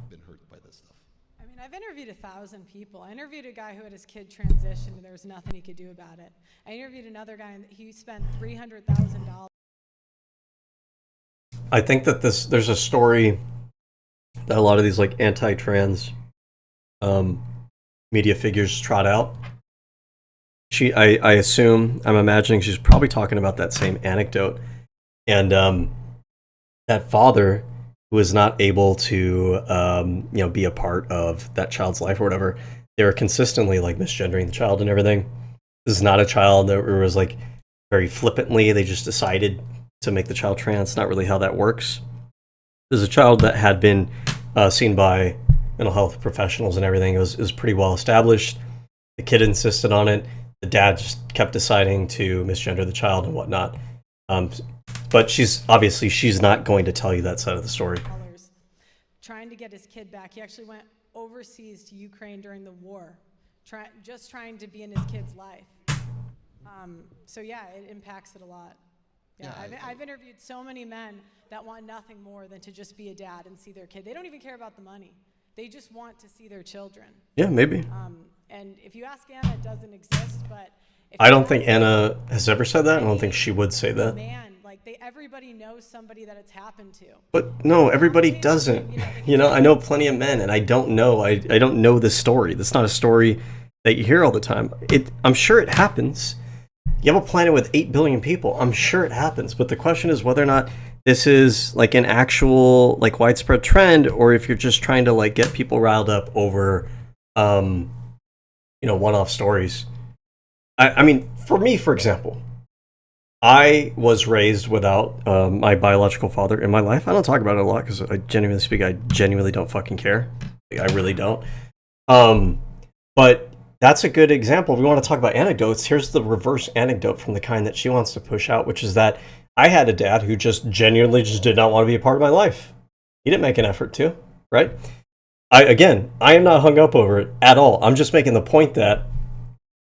Been hurt by this stuff. I mean, I've interviewed 1,000 people. I interviewed a guy who had his kid transition and there was nothing he could do about it. I interviewed another guy and he spent $300,000. I think that there's a story that a lot of these like anti-trans media figures trot out. I'm imagining she's probably talking about that same anecdote. And that father who was not able to, be a part of that child's life or whatever, they were consistently like misgendering the child and everything. This is not a child that was like very flippantly, they just decided to make the child trans. Not really how that works. There's a child that had been seen by mental health professionals and everything. It was pretty well established. The kid insisted on it. The dad just kept deciding to misgender the child and whatnot. But she's not going to tell you that side of the story. Trying to get his kid back. He actually went overseas to Ukraine during the war, just trying to be in his kid's life. So yeah, it impacts it a lot. Yeah, I've interviewed so many men that want nothing more than to just be a dad and see their kid. They don't even care about the money. They just want to see their children. Yeah, maybe. And if you ask Anna, it doesn't exist, but... I don't think Anna has ever said that. I don't think she would say that. Man, Like everybody knows somebody that it's happened to. But no, everybody doesn't. You know, I know plenty of men, and I don't know. I don't know this story. That's not a story that you hear all the time. I'm sure it happens. You have a planet with 8 billion people. I'm sure it happens. But the question is whether or not this is like an actual like widespread trend, or if you're just trying to like get people riled up over, one-off stories. I mean, for me, for example, I was raised without my biological father in my life. I don't talk about it a lot because I genuinely don't fucking care. I really don't. But that's a good example. If we want to talk about anecdotes, here's the reverse anecdote from the kind that she wants to push out, which is that I had a dad who just genuinely just did not want to be a part of my life. He didn't make an effort to, right? I am not hung up over it at all. I'm just making the point that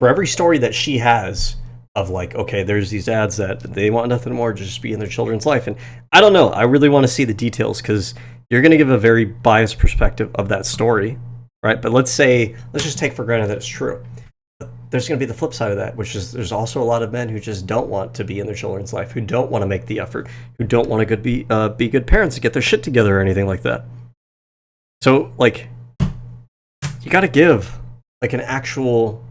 for every story that she has of like, okay, there's these dads that they want nothing more, just be in their children's life. And I don't know. I really want to see the details because you're going to give a very biased perspective of that story, right? But let's just take for granted that it's true. There's going to be the flip side of that, which is there's also a lot of men who just don't want to be in their children's life, who don't want to make the effort, who don't want to be good parents to get their shit together or anything like that. So, like, you got to give like an actual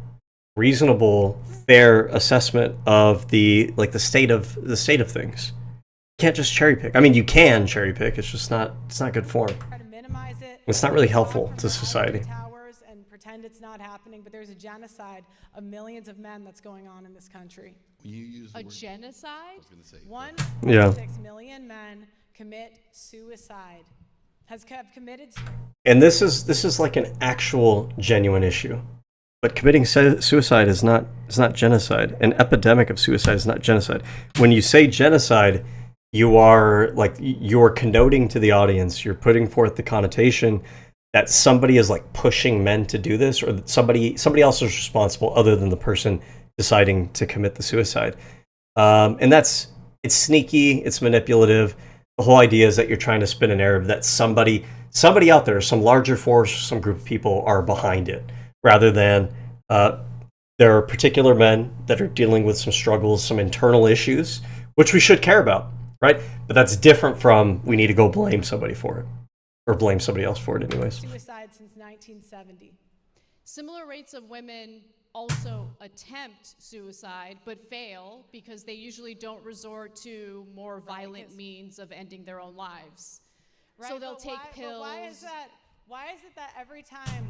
reasonable, fair assessment of the state of things. You can't just cherry pick. I mean, you can cherry pick. It's just not good form. Try to minimize it. It's not really helpful to society. Towers and pretend it's not happening, but there's a genocide of millions of men that's going on in this country. You use the word genocide? I was gonna say, 1.6 million men commit suicide. Have committed. And this is like an actual genuine issue. But committing suicide is not genocide. An epidemic of suicide is not genocide. When you say genocide, you are connoting to the audience, you're putting forth the connotation that somebody is like pushing men to do this, or that somebody else is responsible other than the person deciding to commit the suicide. And it's sneaky, it's manipulative. The whole idea is that you're trying to spin a narrative that somebody out there, some larger force, some group of people are behind it, rather than there are particular men that are dealing with some struggles, some internal issues, which we should care about, right? But that's different from we need to go blame somebody for it, or blame somebody else for it anyways. Suicide since 1970. Similar rates of women also attempt suicide but fail because they usually don't resort to more violent means of ending their own lives. Right, so they'll take pills. Why is it that every time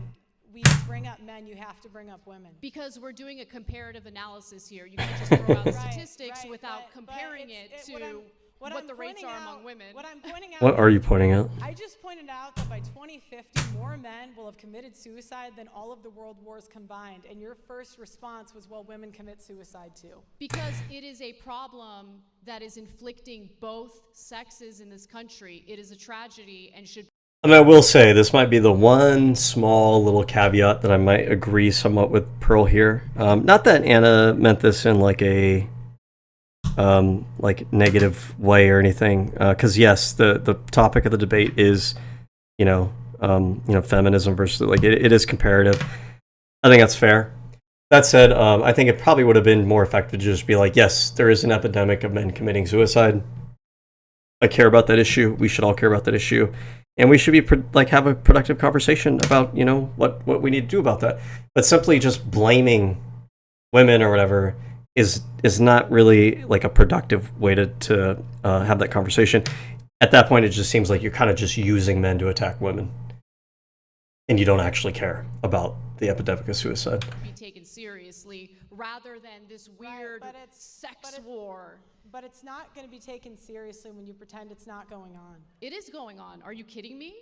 we bring up men, you have to bring up women? Because we're doing a comparative analysis here. You can't just throw out statistics without comparing it to what the rates are among women. What I'm pointing out. What are you pointing out? I just pointed out that by 2050, more men will have committed suicide than all of the world wars combined. And your first response was, well, women commit suicide too. Because it is a problem that is inflicting both sexes in this country. It is a tragedy and should. I mean, I will say this might be the one small little caveat that I might agree somewhat with Pearl here. Not that Anna meant this in like a negative way or anything, because yes, the topic of the debate is feminism versus it is comparative. I think that's fair. That said, I think it probably would have been more effective to just be like, yes, there is an epidemic of men committing suicide. I care about that issue. We should all care about that issue, and we should be have a productive conversation about what we need to do about that. But simply just blaming women or whatever is not really like a productive way to have that conversation. At that point, it just seems like you're kind of just using men to attack women, and you don't actually care about the epidemic of suicide. Be taken seriously rather than this weird sex war. But it's not going to be taken seriously when you pretend it's not going on. It is going on. Are you kidding me?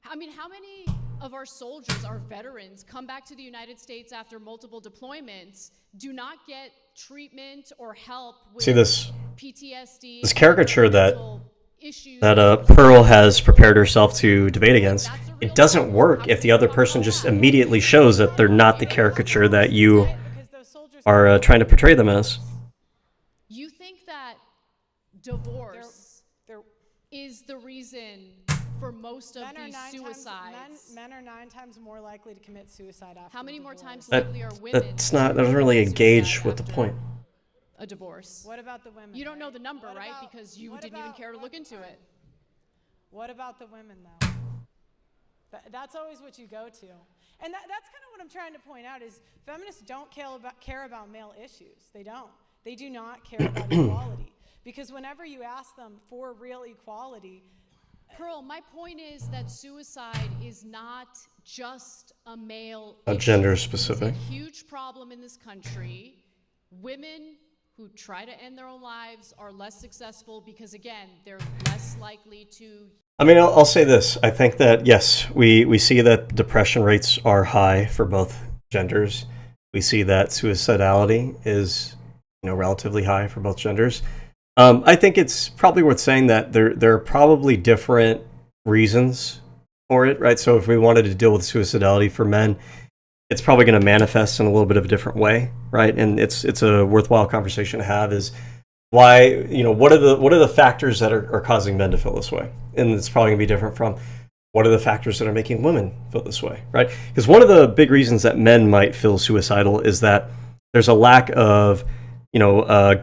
I mean, how many of our soldiers, our veterans, come back to the United States after multiple deployments, do not get treatment or help with PTSD? This caricature that Pearl has prepared herself to debate against, it doesn't work if the other person just immediately shows that they're not the caricature that you are trying to portray them as. You think that divorce is the reason for most of these suicides? Men are 9 times more likely to commit suicide after. How many more divorce? times likely are women? That doesn't really engage with the point. a divorce. What about the women? You don't know right? the number, What right? about- Because you what didn't even about- care to what- look into all right. it. What about the women, though? That's always what you go to. And that's kind of what I'm trying to point out is feminists don't care about male issues. They don't. They do not care about equality. Because whenever you ask them for real equality, Pearl, my point is that suicide is not just a male A issue. gender specific. It's a huge problem in this country. Women who try to end their own lives are less successful because, again, they're less likely to. I mean, I'll say this. I think that, yes, we see that depression rates are high for both genders. We see that suicidality is, relatively high for both genders. I think it's probably worth saying that there are probably different reasons for it, right? So if we wanted to deal with suicidality for men, it's probably going to manifest in a little bit of a different way, right? And it's a worthwhile conversation to have is why, what are the factors that are causing men to feel this way? And it's probably going to be different from what are the factors that are making women feel this way, right? Because one of the big reasons that men might feel suicidal is that there's a lack of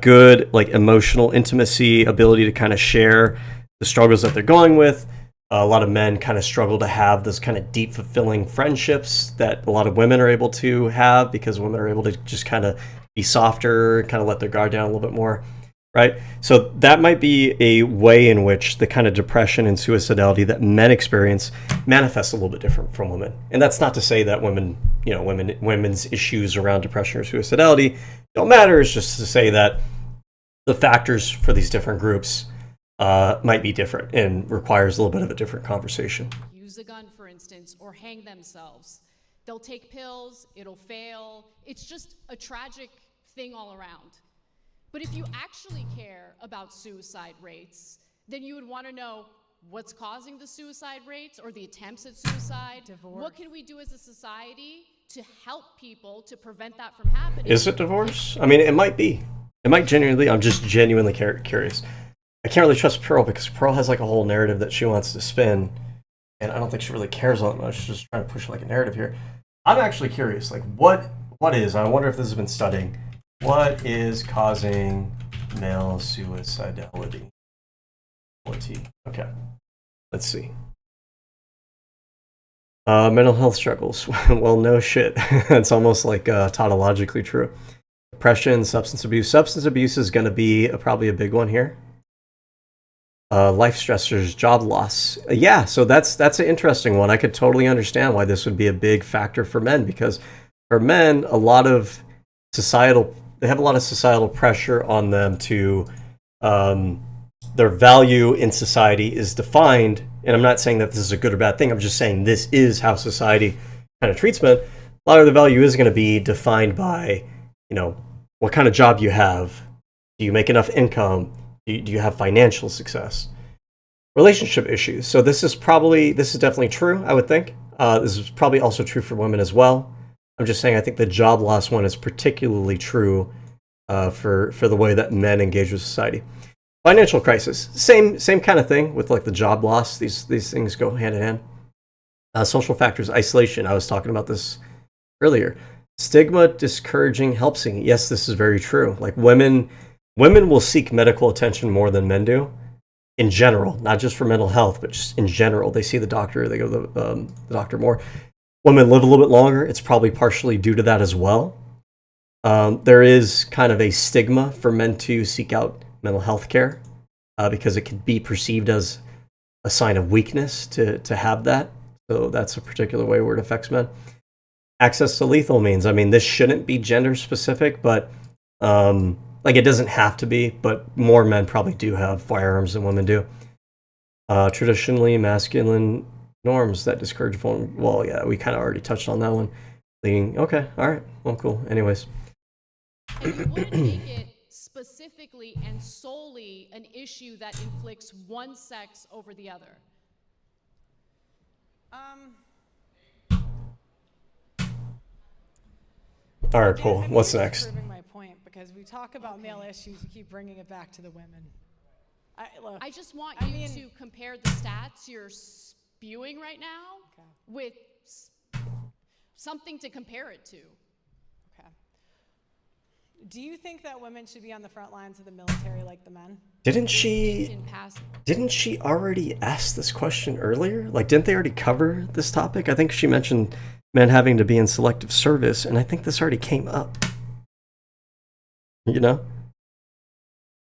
good like emotional intimacy, ability to kind of share the struggles that they're going with. A lot of men kind of struggle to have those kind of deep, fulfilling friendships that a lot of women are able to have because women are able to just kind of be softer, kind of let their guard down a little bit more, right? So that might be a way in which the kind of depression and suicidality that men experience manifests a little bit different from women. And that's not to say that women's issues around depression or suicidality don't matter. It's just to say that the factors for these different groups might be different and requires a little bit of a different conversation. Use a gun, for instance, or hang themselves. They'll take pills, it'll fail. It's just a tragic thing all around. But if you actually care about suicide rates, then you would want to know what's causing the suicide rates or the attempts at suicide. Divorce. What can we do as a society to help people to prevent that from happening? Is it divorce? I mean, it might be. It might genuinely. I'm just genuinely curious. I can't really trust Pearl because Pearl has like a whole narrative that she wants to spin, and I don't think she really cares all that much. She's just trying to push like a narrative here. I'm actually curious. Like, what is? I wonder if this has been studying. What is causing male suicidality? Okay, let's see. Mental health struggles. Well, no shit. It's almost like tautologically true. Depression, substance abuse. Substance abuse is going to be probably a big one here. Life stressors, job loss. Yeah, so that's an interesting one. I could totally understand why this would be a big factor for men because for men, they have a lot of societal pressure on them to their value in society is defined, and I'm not saying that this is a good or bad thing, I'm just saying this is how society kind of treats men. A lot of the value is going to be defined by, what kind of job you have. Do you make enough income? Do you have financial success? Relationship issues. So this is definitely true, I would think. This is probably also true for women as well. I'm just saying I think the job loss one is particularly true for the way that men engage with society. Financial crisis, same kind of thing with like the job loss. These things go hand in hand. Social factors, isolation. I was talking about this earlier. Stigma, discouraging, help seeking. Yes, this is very true. Like women will seek medical attention more than men do, in general, not just for mental health, but just in general. They see the doctor, they go to the doctor more. Women live a little bit longer. It's probably partially due to that as well. There is kind of a stigma for men to seek out mental health care because it can be perceived as a sign of weakness to have that. So that's a particular way where it affects men. Access to lethal means. I mean, this shouldn't be gender specific, but it doesn't have to be, but more men probably do have firearms than women do. Traditionally masculine norms that discourage vulnerability. Well, yeah, we kind of already touched on that one. Okay, all right, well, cool. Anyways. And you wouldn't make it specifically and solely an issue that inflicts one sex over the other. All right, cool. What's next? Proving my point because we talk about male issues, you keep bringing it back to the women. I just want you to compare the stats you're spewing right now with something to compare it to. Okay. Do you think that women should be on the front lines of the military like the men? Didn't she already ask this question earlier? Like, didn't they already cover this topic? I think she mentioned men having to be in selective service, and I think this already came up. You know?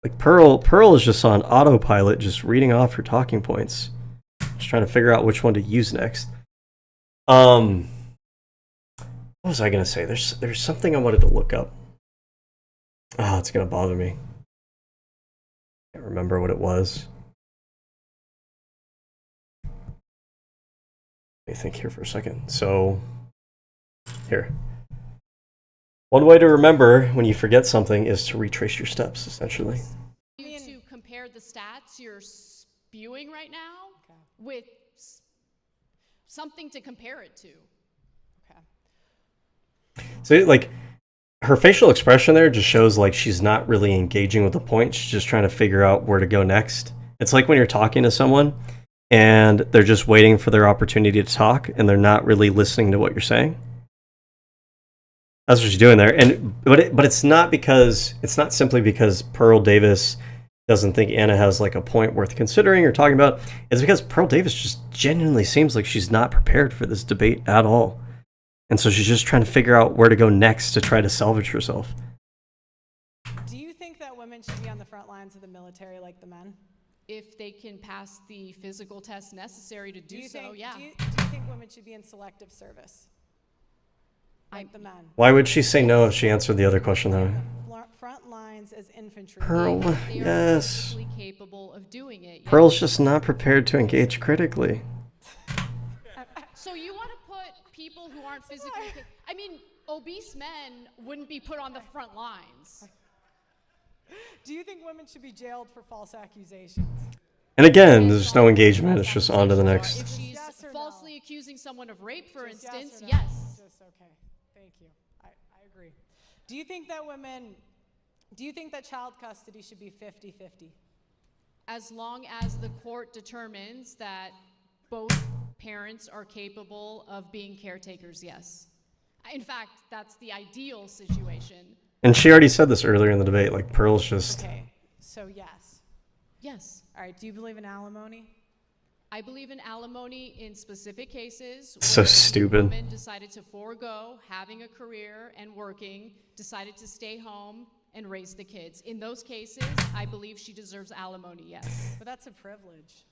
Like, Pearl is just on autopilot, just reading off her talking points. Just trying to figure out which one to use next. What was I gonna say? There's something I wanted to look up. Oh, it's gonna bother me. Can't remember what it was. Let me think here for a second. So, here. One way to remember when you forget something is to retrace your steps, essentially. To compare the stats you're spewing right now with something to compare it to. Okay. So, like, her facial expression there just shows like she's not really engaging with the point. She's just trying to figure out where to go next. It's like when you're talking to someone and they're just waiting for their opportunity to talk and they're not really listening to what you're saying. That's what she's doing there. But it's not simply because Pearl Davis doesn't think Anna has like a point worth considering or talking about. It's because Pearl Davis just genuinely seems like she's not prepared for this debate at all. And so she's just trying to figure out where to go next to try to salvage herself. Do you think that women should be on the front lines of the military like the men? If they can pass the physical test necessary to do so, yeah. Do you think women should be in selective service like the men? Why would she say no if she answered the other question though? Front lines as infantry. Pearl, They are yes. physically capable of doing it. Pearl's just not prepared to engage critically. So you want to put people who aren't physically I mean, obese men wouldn't be put on the front lines. Do you think women should be jailed for false accusations? And again, there's no engagement. It's just on to the next. If she's Yes or falsely no? accusing someone of rape, for Just instance, or no? yes. Just okay. Thank you. I agree. Do you think that child custody should be 50-50? As long as the court determines that both parents are capable of being caretakers, yes. In fact, that's the ideal situation. And she already said this earlier in the debate. Like, Pearl's just... Okay, so yes. Yes. All right, do you believe in alimony? I believe in alimony in specific cases. So where stupid. The woman decided to forego having a career and working, decided to stay home and raise the kids. In those cases, I believe she deserves alimony, yes. But that's a privilege.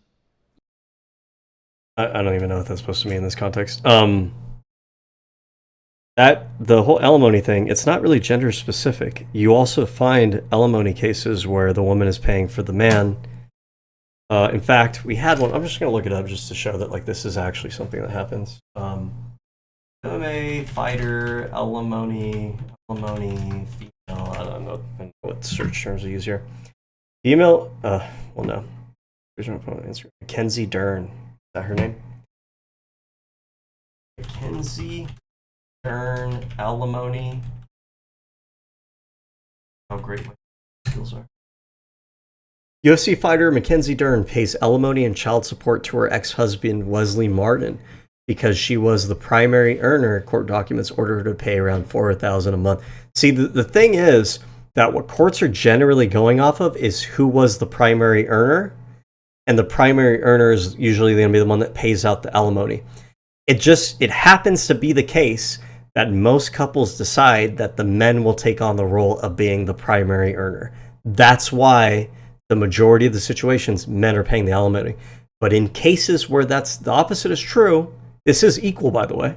I don't even know what that's supposed to mean in this context. The whole alimony thing, it's not really gender specific. You also find alimony cases where the woman is paying for the man. In fact, we had one. I'm just going to look it up just to show that like this is actually something that happens. MMA fighter, alimony, female. I don't know what search terms I use here. Female. Well, no. There's no point answer. Mackenzie Dern. Is that her name? Mackenzie Dern, alimony. How great my skills are. UFC fighter Mackenzie Dern pays alimony and child support to her ex-husband Wesley Martin because she was the primary earner. Court documents ordered her to pay around $4,000 a month. See, the thing is that what courts are generally going off of is who was the primary earner, and the primary earner is usually going to be the one that pays out the alimony. It happens to be the case that most couples decide that the men will take on the role of being the primary earner. That's why the majority of the situations, men are paying the alimony. But in cases where that's the opposite is true, this is equal, by the way.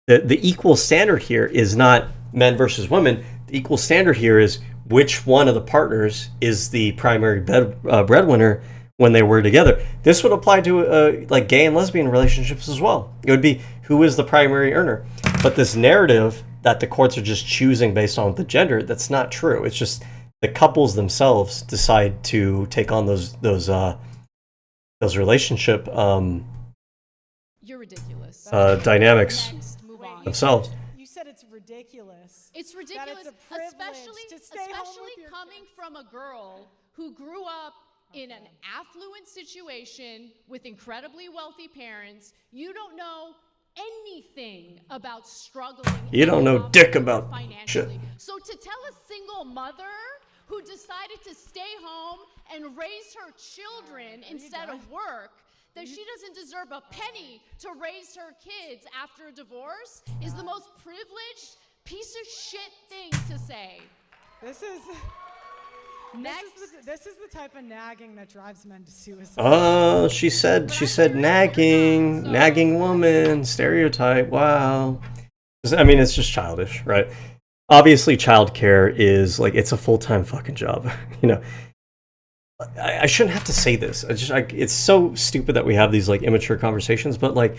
The equal standard here is not men versus women. The equal standard here is which one of the partners is the primary breadwinner when they were together. This would apply to like gay and lesbian relationships as well. It would be who is the primary earner. But this narrative that the courts are just choosing based on the gender, that's not true. It's just the couples themselves decide to take on those relationship You're ridiculous. dynamics Next, move on. themselves. You said it's ridiculous. It's That ridiculous, it's a privilege to stay home especially with your coming from a girl who grew up in an affluent situation with incredibly wealthy parents. You don't know anything about struggling. You don't know dick about financially. shit. So to tell a single mother who decided to stay home and raise her children instead of work that she doesn't deserve a penny to raise her kids after a divorce is the most privileged piece of shit thing to say. This is Next. this is the type of nagging that drives men to suicide. She said nagging woman, stereotype. Wow. I mean, it's just childish, right? Obviously, childcare is like, it's a full-time fucking job. You know, I shouldn't have to say this. It's so stupid that we have these like immature conversations, but like,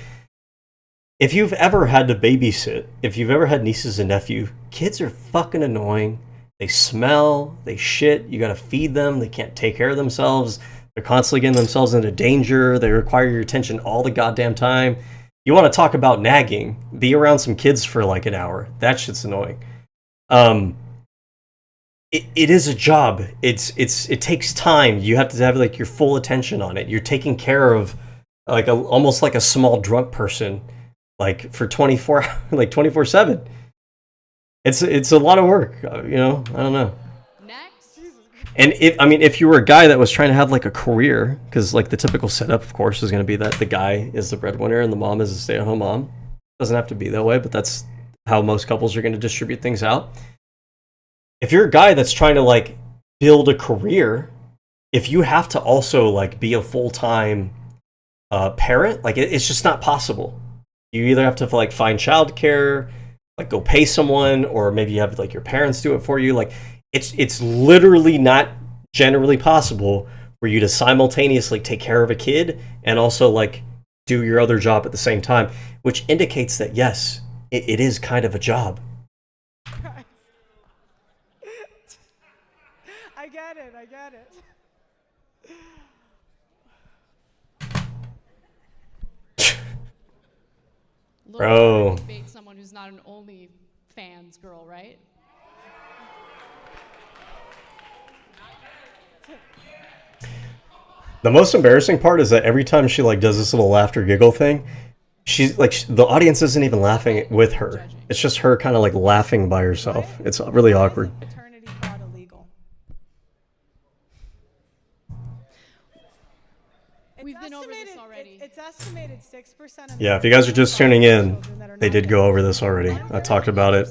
if you've ever had to babysit, if you've ever had nieces and nephews, kids are fucking annoying. They smell, they shit, you gotta feed them, they can't take care of themselves, they're constantly getting themselves into danger, they require your attention all the goddamn time. You wanna talk about nagging, be around some kids for like an hour. That shit's annoying. It is a job. It takes time. You have to have like your full attention on it. You're taking care of like almost like a small drunk person, like for 24/7. It's a lot of work, you know. I don't know. Next. And if you were a guy that was trying to have like a career, because like the typical setup, of course, is going to be that the guy is the breadwinner and the mom is a stay-at-home mom. Doesn't have to be that way, but that's how most couples are going to distribute things out. If you're a guy that's trying to like build a career, if you have to also like be a full-time parent, like it's just not possible. You either have to like find childcare, like go pay someone, or maybe you have like your parents do it for you. Like it's literally not generally possible for you to simultaneously take care of a kid and also like do your other job at the same time, which indicates that yes, it is kind of a job. I get it. Bro. Debate someone who's not an OnlyFans girl, right? The most embarrassing part is that every time she like does this little laughter giggle thing, she's like the audience isn't even laughing with her. It's just her kind of like laughing by herself. It's really awkward. Paternity fraud illegal. We've been over this already. It's estimated 6% of Yeah, if you guys are just tuning in, they did go over this already. I talked about it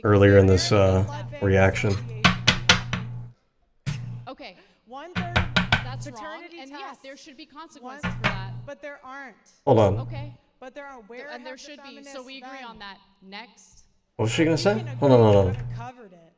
earlier in this reaction. Okay, One-third that's wrong. paternity And tests. yeah, there should be consequences for that. But there aren't. Hold on. Okay. But there are where And there have the should be. So feminists we agree been? on that. Next. What was she gonna say? We can Hold on, agree hold we on. could've covered it.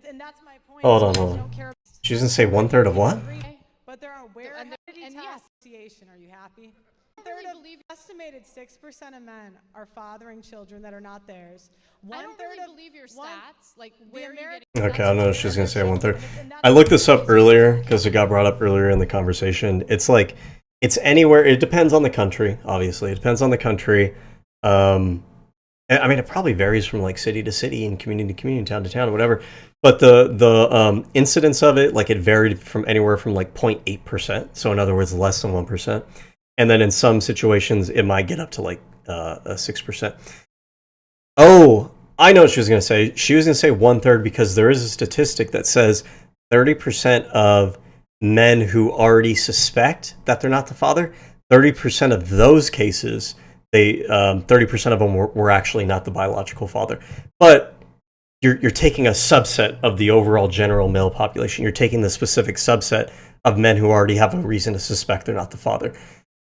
And that's my point. Hold on, You hold on. don't care- She's gonna say 1/3 of what? Okay. But there are where And Paternity yes. Test Association. Are you happy? I don't Third really of believe- estimated 6% of men are fathering children that are not theirs. I don't really One-third believe your one- stats. Like, where are you American- getting? Okay, I don't know. She's gonna say 1/3. And that's I looked this up earlier because it got brought up earlier in the conversation. It's like it's anywhere. It depends on the country. Obviously, it depends on the country. I mean, it probably varies from like city to city and community to community, town to town, or whatever. But the incidence of it, like it varied from anywhere from like 0.8%. So in other words, less than 1%. And then in some situations, it might get up to like 6%. Oh, I know what she was going to say. She was going to say 1/3 because there is a statistic that says 30% of men who already suspect that they're not the father, 30% of those cases, 30% of them were actually not the biological father. But you're taking a subset of the overall general male population. You're taking the specific subset of men who already have a reason to suspect they're not the father.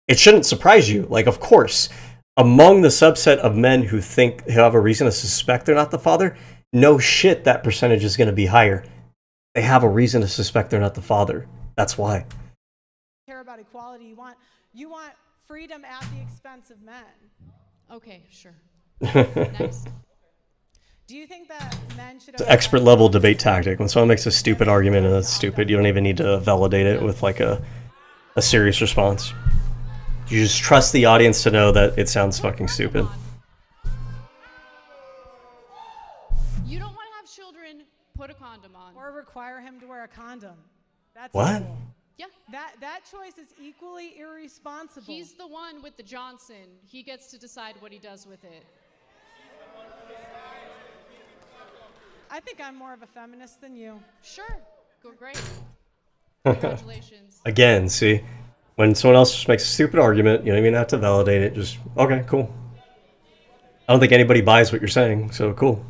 It shouldn't surprise you. Like, of course, among the subset of men who have a reason to suspect they're not the father, no shit, that percentage is going to be higher. They have a reason to suspect they're not the father. That's why. care about equality. You want freedom at the expense of men. Okay, sure. Next. Do you think that men should It's an expert level debate tactic. When someone makes a stupid argument and it's stupid, you don't even need to validate it with like a serious response. You just trust the audience to know that it sounds fucking stupid. You don't want to have children, put a condom on. or require him to wear a condom? That's What? equal. Yeah, That choice is equally irresponsible. He's the one with the Johnson. He gets to decide what he does with it. I think I'm more of a feminist than you. Sure. Go great. Congratulations. Again, see, when someone else just makes a stupid argument, you don't even have to validate it. Just, okay, cool. I don't think anybody buys what you're saying, so cool.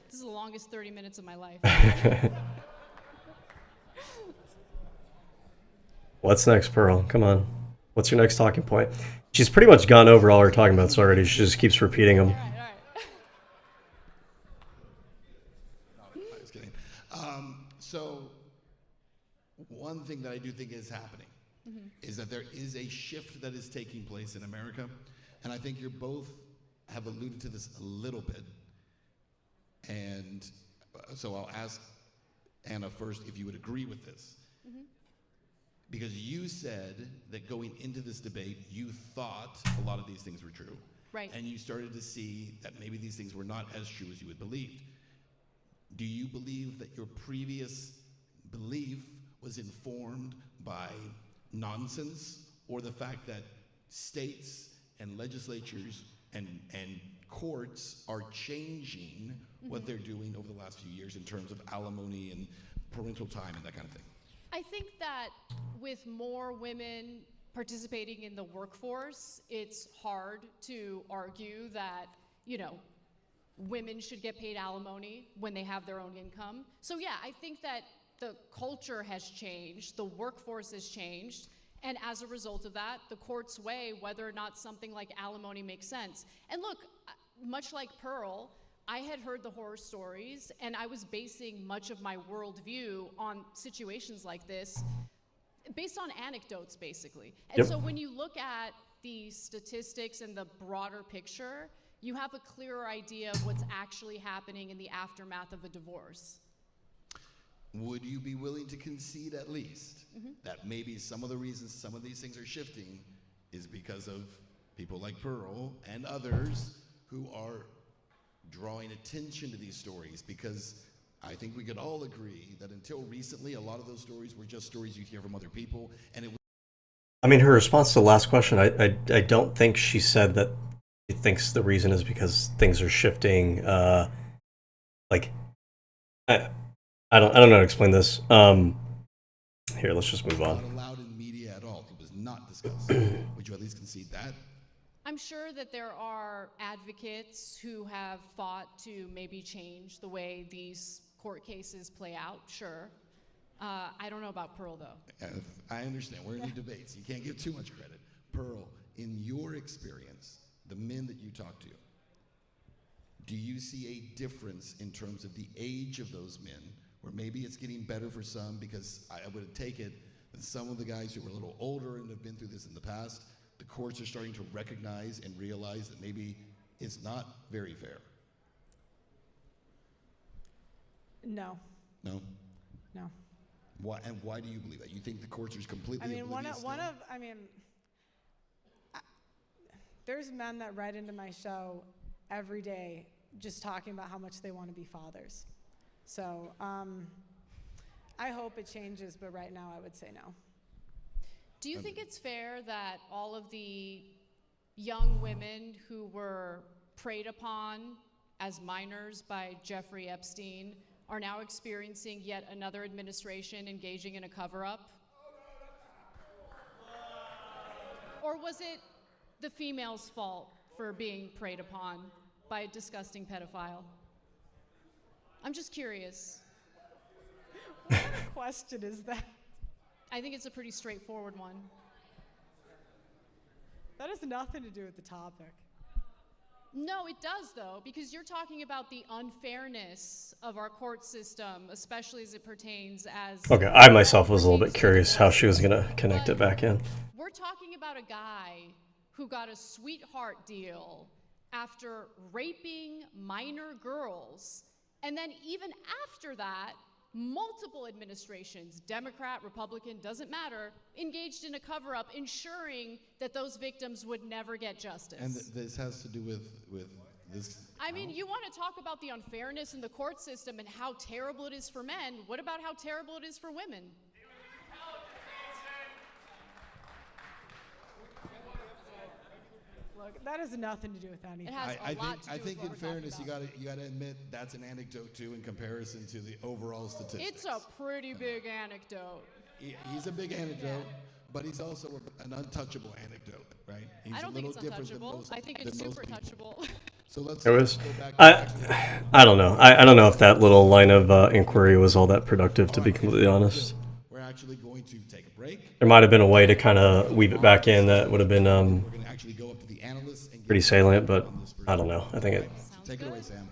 This is the longest 30 minutes of my life. What's next, Pearl? Come on. What's your next talking point? She's pretty much gone over all her talking points already. She just keeps repeating them. All right. No, I was kidding. So, one thing that I do think is happening is that there is a shift that is taking place in America, and I think you both have alluded to this a little bit. And so I'll ask Anna first if you would agree with this. Because you said that going into this debate, you thought a lot of these things were true. Right. And you started to see that maybe these things were not as true as you had believed. Do you believe that your previous belief was informed by nonsense, or the fact that states and legislatures and courts are changing what they're doing over the last few years in terms of alimony and parental time and that kind of thing? I think that with more women participating in the workforce, it's hard to argue that, women should get paid alimony when they have their own income. So yeah, I think that the culture has changed, the workforce has changed, and as a result of that, the courts weigh whether or not something like alimony makes sense. And look, much like Pearl, I had heard the horror stories, and I was basing much of my worldview on situations like this based on anecdotes, basically. And so when you look at the statistics and the broader picture, you have a clearer idea of what's actually happening in the aftermath of a divorce. Would you be willing to concede at least that maybe some of the reasons some of these things are shifting is because of people like Pearl and others who are drawing attention to these stories? Because I think we could all agree that until recently, a lot of those stories were just stories you'd hear from other people, and it was. I mean, her response to the last question, I don't think she said that she thinks the reason is because things are shifting. I don't know how to explain this. Here, let's just move on. Not allowed in media at all. It was not discussed. Would you at least concede that? I'm sure that there are advocates who have fought to maybe change the way these court cases play out, sure. I don't know about Pearl, though. I understand. We're in the debates. You can't give too much credit. Pearl, in your experience, the men that you talk to, do you see a difference in terms of the age of those men, where maybe it's getting better for some? Because I would take it that some of the guys who are a little older and have been through this in the past, the courts are starting to recognize and realize that maybe it's not very fair. No. No? No. Why, and why do you believe that? You think the courts are completely oblivious still? There's men that write into my show every day just talking about how much they want to be fathers. So I hope it changes, but right now I would say no. Do you think it's fair that all of the young women who were preyed upon as minors by Jeffrey Epstein are now experiencing yet another administration engaging in a cover-up? Or was it the female's fault for being preyed upon by a disgusting pedophile? I'm just curious. What kind of question is that? I think it's a pretty straightforward one. That has nothing to do with the topic. No, it does, though, because you're talking about the unfairness of our court system, especially as it pertains as... Okay, I myself was a little bit curious how she was going to connect it back in. We're talking about a guy who got a sweetheart deal after raping minor girls, and then even after that, multiple administrations, Democrat, Republican, doesn't matter, engaged in a cover-up, ensuring that those victims would never get justice. And this has to do with I mean, you want to talk about the unfairness in the court system and how terrible it is for men. What about how terrible it is for women? Look, that has nothing to do with anything. It has a lot to do I with think what in we're talking fairness, about. you gotta admit that's an anecdote too in comparison to the overall statistics. It's a pretty big anecdote. He's a big anecdote, but he's also an untouchable anecdote, right? He's I don't a think little it's different than untouchable. most. I think it's than most super people. touchable. So let's It was. go back to I don't know. I don't know if that little line of inquiry was all that productive, to be completely honest. We're actually going to take a break. There might have been a way to kind of weave it back in that would have been We're going to actually go up to the analysts and pretty salient, but I don't know. I think take it away, Sam.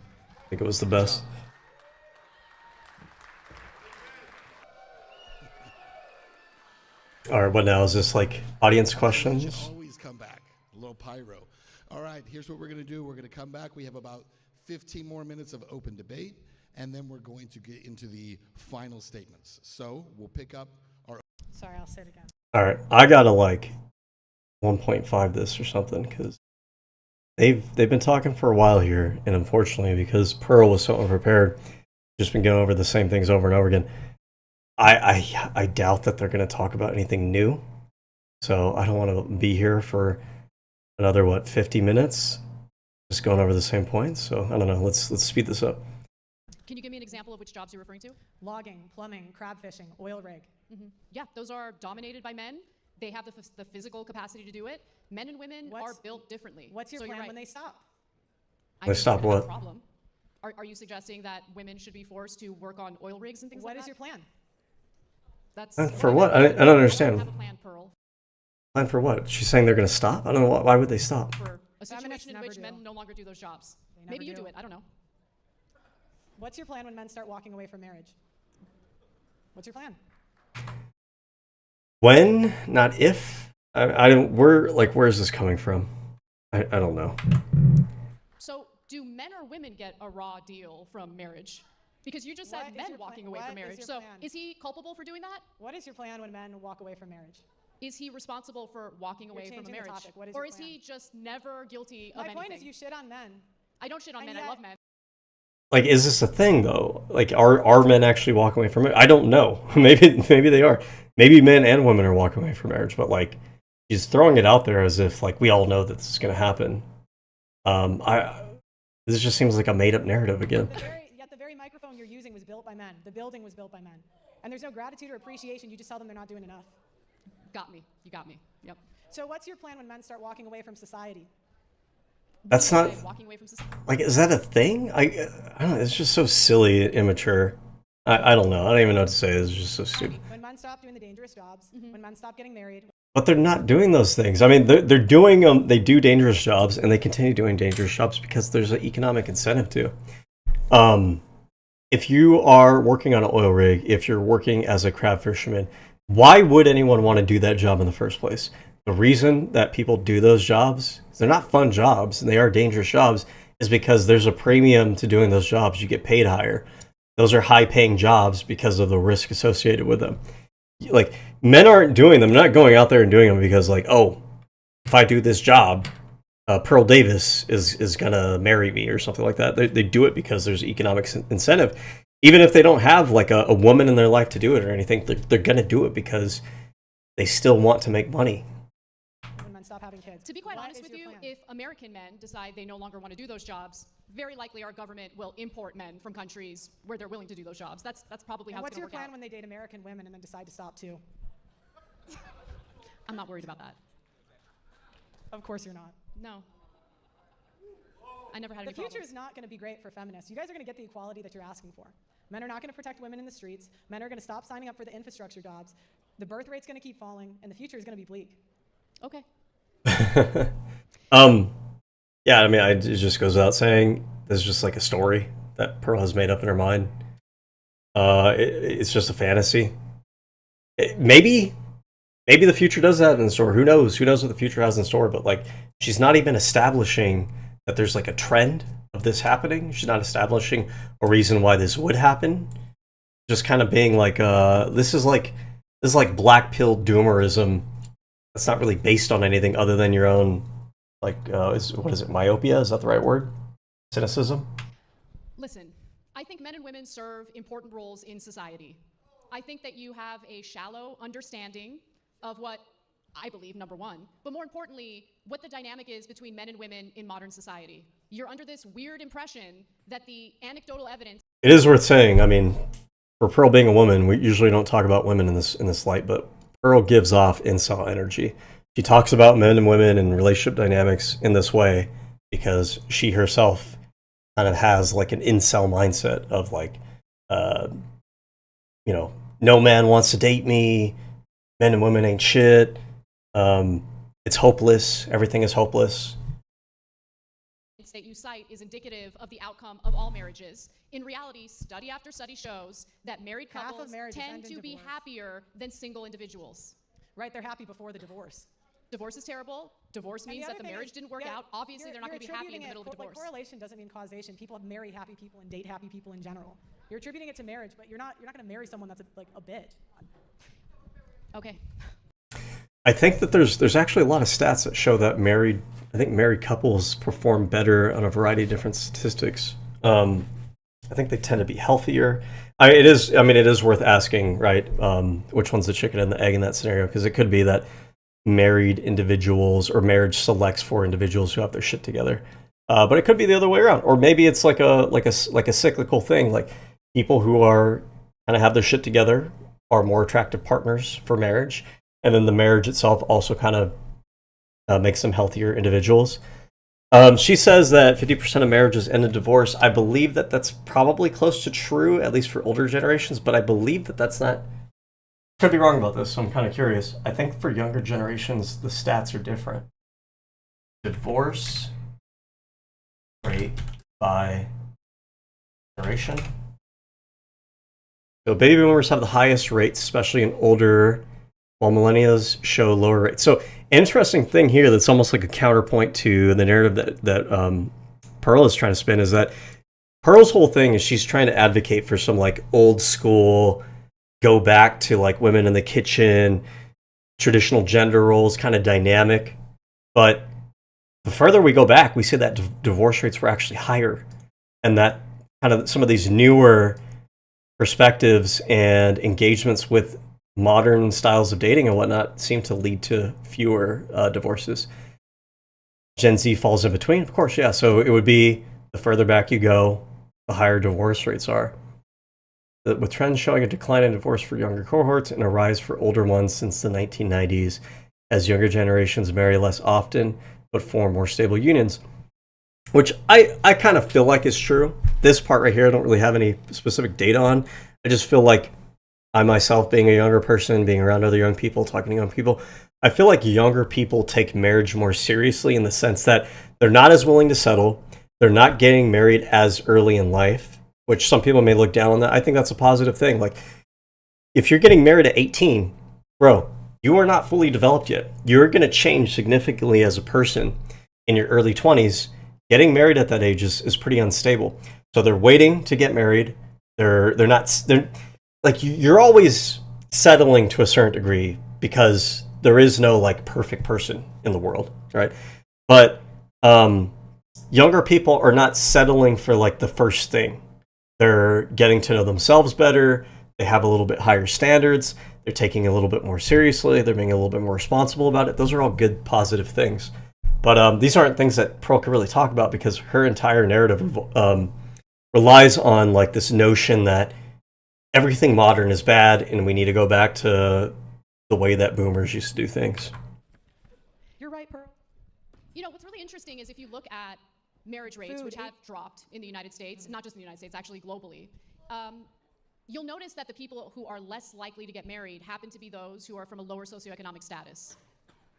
it was the best. All right, what now? Is this like audience questions? Always come back. A little pyro. All right, here's what we're going to do. We're going to come back. We have about 15 more minutes of open debate, and then we're going to get into the final statements. So we'll pick up our. Sorry, I'll say it again. All right, I gotta like 1.5 this or something because they've been talking for a while here, and unfortunately, because Pearl was so unprepared, just been going over the same things over and over again. I doubt that they're going to talk about anything new, so I don't want to be here for another 50 minutes, just going over the same points. So I don't know. Let's speed this up. Can you give me an example of which jobs you're referring to? Logging, plumbing, crab fishing, oil rig. Yeah, those are dominated by men. They have the physical capacity to do it. Men and women are built differently. What's your So you're plan right. when they stop? I They think stop we're gonna have a what? problem. Are you suggesting that women should be forced to work on oil rigs and things What like is that? your plan? That's For what? I don't understand. I don't have a plan, Pearl, Plan for what? She's saying they're going to stop? I don't know. Why would they stop? for a Feminists situation in never which do. men no longer do those jobs. They never Maybe you do. do it. I don't know. What's your plan when men start walking away from marriage? What's your plan? When, not if. I don't. Where is this coming from? I don't know. So, do men or women get a raw deal from marriage? Because you just What said is men your walking plan- away what from is marriage. your So, plan? is he culpable for doing that? What is your plan when men walk away from marriage? Is he responsible for walking away from a changing the marriage? topic. What is Or your is plan? he just never guilty of My anything? point is you shit on men. I don't shit on and men. I yet- love men. Like, is this a thing though? Like, are men actually walking away from it? I don't know. Maybe they are. Maybe men and women are walking away from marriage, but like, he's throwing it out there as if like we all know that this is going to happen. This just seems like a made up narrative again. Yet the very microphone you're using was built by men. The building was built by men. And there's no gratitude or appreciation. You just tell them they're not doing enough. Got me. You got me. Yep. So what's your plan when men start walking away from society? That's not Walking away from society. like, is that a thing? I don't know. It's just so silly, and immature. I don't know. I don't even know what to say. It's just so stupid. When men stop doing the dangerous jobs, when men stop getting married. But they're not doing those things. I mean, they're doing they do dangerous jobs, and they continue doing dangerous jobs because there's an economic incentive to. If you are working on an oil rig, if you're working as a crab fisherman, why would anyone want to do that job in the first place? The reason that people do those jobs, they're not fun jobs, and they are dangerous jobs, is because there's a premium to doing those jobs. You get paid higher. Those are high-paying jobs because of the risk associated with them. Like, men aren't doing them. They're not going out there and doing them because, like, oh, if I do this job, Pearl Davis is gonna marry me or something like that. They do it because there's economic incentive. Even if they don't have like a woman in their life to do it or anything, they're gonna do it because they still want to make money. When men stop having kids. To be quite What honest is with your you, plan? if American men decide they no longer want to do those jobs, very likely our government will import men from countries where they're willing to do those jobs. That's probably how And it's what's going your to work plan out. when they date American women and then decide to stop too? I'm not worried about that. Of course you're not. No. I never had The any future problems. is not going to be great for feminists. You guys are going to get the equality that you're asking for. Men are not going to protect women in the streets. Men are going to stop signing up for the infrastructure jobs. The birth rate's going to keep falling, and the future is going to be bleak. Okay. Yeah, I mean, it just goes without saying, this is just like a story that Pearl has made up in her mind. It's just a fantasy. Maybe the future does have in store. Who knows? Who knows what the future has in store? But like, she's not even establishing that there's like a trend of this happening. She's not establishing a reason why this would happen. Just kind of being like, this is like black pill doomerism. That's not really based on anything other than your own, like, what is it? Myopia? Is that the right word? cynicism? Listen, I think men and women serve important roles in society. I think that you have a shallow understanding of what I believe, number one, but more importantly, what the dynamic is between men and women in modern society. You're under this weird impression that the anecdotal evidence. It is worth saying, I mean, for Pearl being a woman, we usually don't talk about women in this light, but Pearl gives off incel energy. She talks about men and women and relationship dynamics in this way because she herself kind of has like an incel mindset of like, you know, no man wants to date me, men and women ain't shit, it's hopeless, everything is hopeless. That you cite is indicative of the outcome of all marriages. In reality, study after study shows that married couples tend to be happier than single individuals. Right, they're happy before the divorce. Divorce is terrible. Divorce means that the marriage didn't work out. Obviously, they're not going to be happy in the middle of the divorce. Like, correlation doesn't mean causation. People marry happy people and date happy people in general. You're attributing it to marriage, but you're not going to marry someone that's like a bit. Okay. I think that there's actually a lot of stats that show that married couples perform better on a variety of different statistics. I think they tend to be healthier. It is worth asking, right? Which one's the chicken and the egg in that scenario? Because it could be that married individuals or marriage selects for individuals who have their shit together, but it could be the other way around, or maybe it's like a cyclical thing. Like people who are kind of have their shit together are more attractive partners for marriage, and then the marriage itself also kind of makes them healthier individuals. She says that 50% of marriages end in divorce. I believe that that's probably close to true, at least for older generations, but I believe that that's not. Could be wrong about this, so I'm kind of curious. I think for younger generations, the stats are different. Divorce rate by generation. So baby boomers have the highest rates, especially in older, while millennials show lower rates. So interesting thing here that's almost like a counterpoint to the narrative that Pearl is trying to spin is that Pearl's whole thing is she's trying to advocate for some like old school, go back to like women in the kitchen, traditional gender roles kind of dynamic. But the further we go back, we see that divorce rates were actually higher, and that kind of some of these newer perspectives and engagements with modern styles of dating and whatnot seem to lead to fewer divorces. Gen Z falls in between, of course, yeah. So it would be the further back you go, the higher divorce rates are. With trends showing a decline in divorce for younger cohorts and a rise for older ones since the 1990s, as younger generations marry less often but form more stable unions. Which I kind of feel like is true. This part right here, I don't really have any specific data on. I just feel like I myself, being a younger person, being around other young people, talking to young people, I feel like younger people take marriage more seriously in the sense that they're not as willing to settle. They're not getting married as early in life, which some people may look down on that. I think that's a positive thing. Like, if you're getting married at 18, bro, you are not fully developed yet. You're going to change significantly as a person in your early 20s. Getting married at that age is pretty unstable. So they're waiting to get married. They're like, you're always settling to a certain degree because there is no like perfect person in the world, right? But younger people are not settling for like the first thing. They're getting to know themselves better. They have a little bit higher standards. They're taking a little bit more seriously. They're being a little bit more responsible about it. Those are all good, positive things. But these aren't things that Pearl can really talk about because her entire narrative relies on like this notion that everything modern is bad and we need to go back to the way that boomers used to do things. You're right, Pearl. You know, what's really interesting is if you look at marriage rates, which have dropped in the United States, not just in the United States, actually globally, you'll notice that the people who are less likely to get married happen to be those who are from a lower socioeconomic status.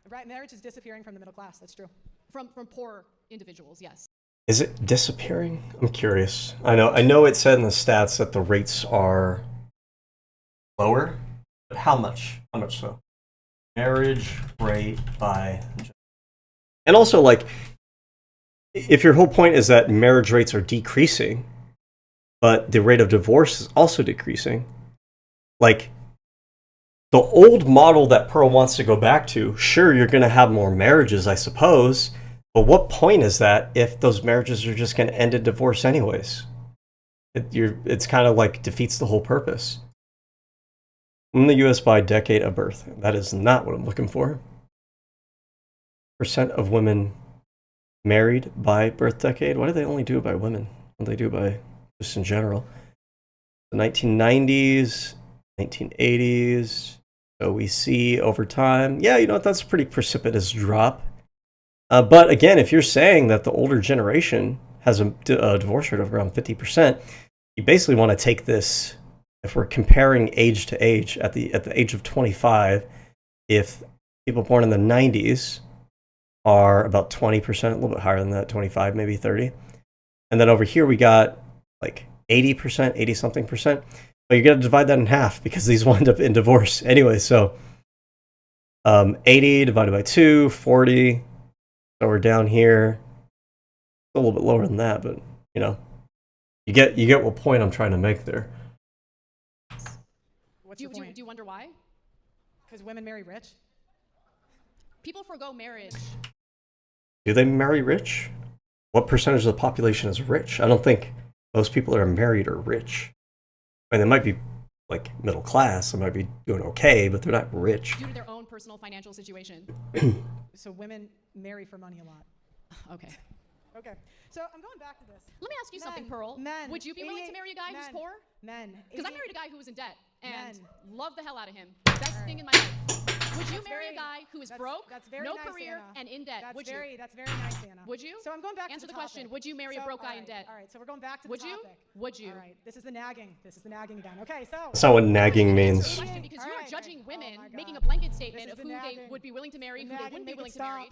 Right, marriage is disappearing from the middle class. That's true. From poor individuals, yes. Is it disappearing? I'm curious. I know it said in the stats that the rates are lower, but how much? How much so? Marriage rate by... And also, like, if your whole point is that marriage rates are decreasing, but the rate of divorce is also decreasing, like, the old model that Pearl wants to go back to, sure, you're going to have more marriages, I suppose, But what point is that if those marriages are just going to end in divorce anyways? It's kind of like defeats the whole purpose. In the U.S. by decade of birth. That is not what I'm looking for. Percent of women married by birth decade. Why do they only do it by women? What do they do by just in general? The 1990s, 1980s. So we see over time, yeah, you know what, that's a pretty precipitous drop. But again, if you're saying that the older generation has a divorce rate of around 50%, you basically want to take this, if we're comparing age to age, at the age of 25, if people born in the 90s are about 20%, a little bit higher than that, 25, maybe 30. And then over here we got like 80%, 80 something percent. But you got to divide that in half because these wind up in divorce anyway. So 80 divided by 2, 40. So we're down here. A little bit lower than that, but you know, you get what point I'm trying to make there. What's Do your point? you wonder why? Because women marry rich? People forgo marriage. Do they marry rich? What percentage of the population is rich? I don't think most people that are married are rich. I mean, they might be like middle class, they might be doing okay, but they're not rich. Due to their own personal financial situation. So women marry for money a lot. Okay. Okay. So I'm going back to this. Let me ask you something, Pearl. Men. Would you be willing to marry a guy who's poor? Men. Because I married a guy who was in debt and Men. love the hell out of him. Best thing in my life. Would you That's marry very- a guy who is that's- broke, that's very no nice, career, Anna. and in debt? That's Would very, you? that's very nice, Anna. Would you? So I'm going back Answer to the question. topic. Would you marry a broke guy in debt? All right, so we're going back to Would the you? topic. Would you? All right, this is the nagging. This is the nagging again. Okay, so. That's not what nagging Answer the means. question because you are Alright, judging oh women, my making a God. blanket statement This of is who the they nagging. would be willing to marry, The who they nagging, wouldn't be make it willing to stop. marry.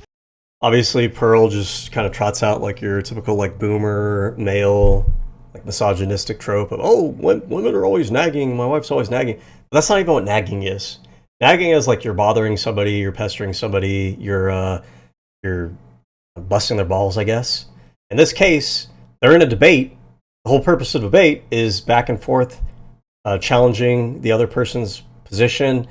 Obviously, Pearl just kind of trots out like your typical like boomer male, like misogynistic trope of, oh, women are always nagging, my wife's always nagging. But that's not even what nagging is. Nagging is like you're bothering somebody, you're pestering somebody, you're busting their balls, I guess. In this case, they're in a debate. The whole purpose of debate is back and forth, challenging the other person's position,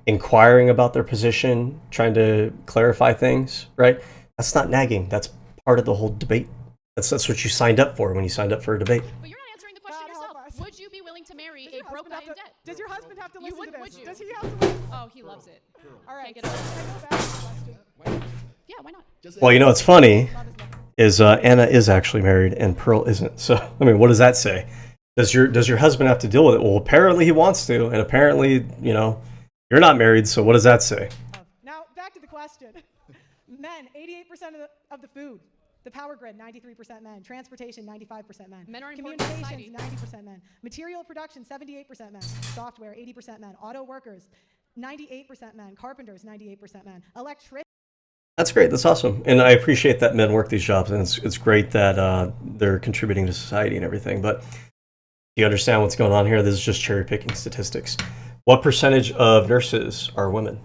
inquiring about their position, trying to clarify things, right? That's not nagging. That's part of the whole debate. That's what you signed up for when you signed up for a debate. But you're not answering the question God help yourself. us. Would you be willing to marry Does a your broke husband guy have in to- debt? Does your husband have to You listen wouldn't, to would this? you? Does he have to listen? Oh, he loves it. All right, Can't get so enough. can I go back to the question? Why not? Yeah, why not? Just Well, you know what's funny Love is love. is Anna is actually married and Pearl isn't. So, I mean, what does that say? Does your husband have to deal with it? Well, apparently he wants to, and apparently, you know, you're not married. So, what does that say? Now, back to the question. Men, 88% of the food. The power grid, 93% men. Transportation, 95% men. Men are important to Communications, society. 90% men. Material production, 78% men. Software, 80% men. Auto workers, 98% men. Carpenters, 98% men. Electricians. That's great. That's awesome, and I appreciate that men work these jobs, and it's great that they're contributing to society and everything. But do you understand what's going on here? This is just cherry picking statistics. What percentage of nurses are women?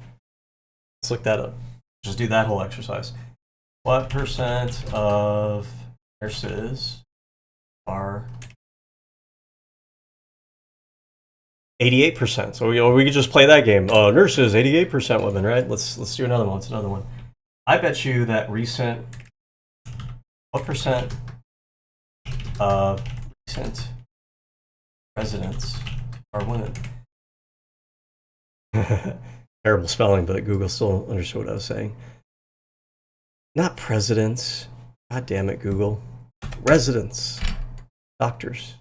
Let's look that up. Just do that whole exercise. What percent of nurses are 88%? So we could just play that game. Nurses, 88% women, right? Let's do another one. It's another one. I bet you that what percent of recent residents are women? Terrible spelling, but Google still understood what I was saying. Not presidents. God damn it, Google. Residents. Doctors.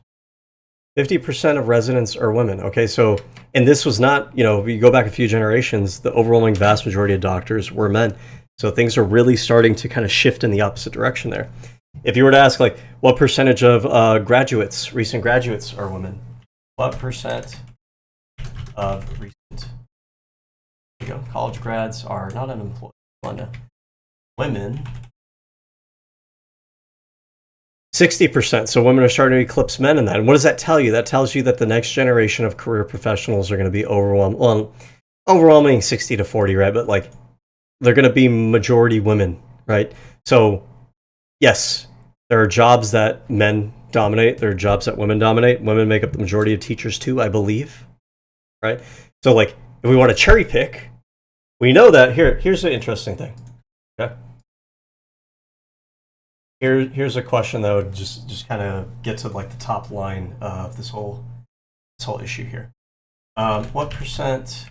50% of residents are women. Okay, so, and this was not, you know, if you go back a few generations, the overwhelming vast majority of doctors were men. So things are really starting to kind of shift in the opposite direction there. If you were to ask, like, what percentage of graduates, recent graduates, are women? What percent of recent, there you go, college grads are not unemployed? Come on now. Women. 60%. So women are starting to eclipse men in that. And what does that tell you? That tells you that the next generation of career professionals are going to be overwhelming 60 to 40, right? But like, they're going to be majority women, right? So, yes, there are jobs that men dominate. There are jobs that women dominate. Women make up the majority of teachers too, I believe, right? So, like, if we want to cherry pick, we know that here's the interesting thing. Okay, Here's a question though, just kind of get to like the top line of this whole issue here. What percent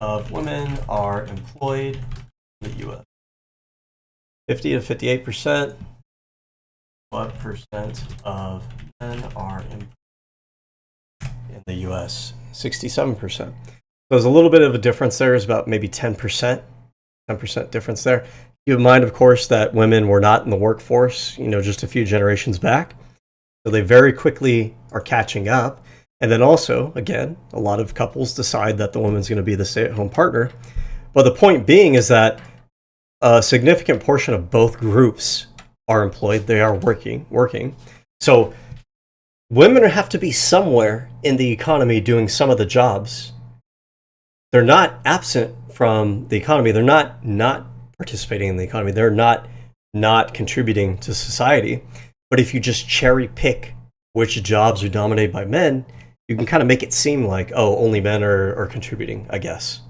of women are employed in the U.S.? 50 to 58%. What percent of men are employed in the U.S.? 67%. So there's a little bit of a difference there. Is about maybe 10%. 10% difference there. Keep in mind, of course, that women were not in the workforce, just a few generations back. So they very quickly are catching up. And then also, again, a lot of couples decide that the woman's going to be the stay-at-home partner. But the point being is that a significant portion of both groups are employed. They are working. So women have to be somewhere in the economy doing some of the jobs. They're not absent from the economy. They're not participating in the economy. They're not contributing to society. But if you just cherry pick which jobs are dominated by men, you can kind of make it seem like, oh, only men are contributing, I guess.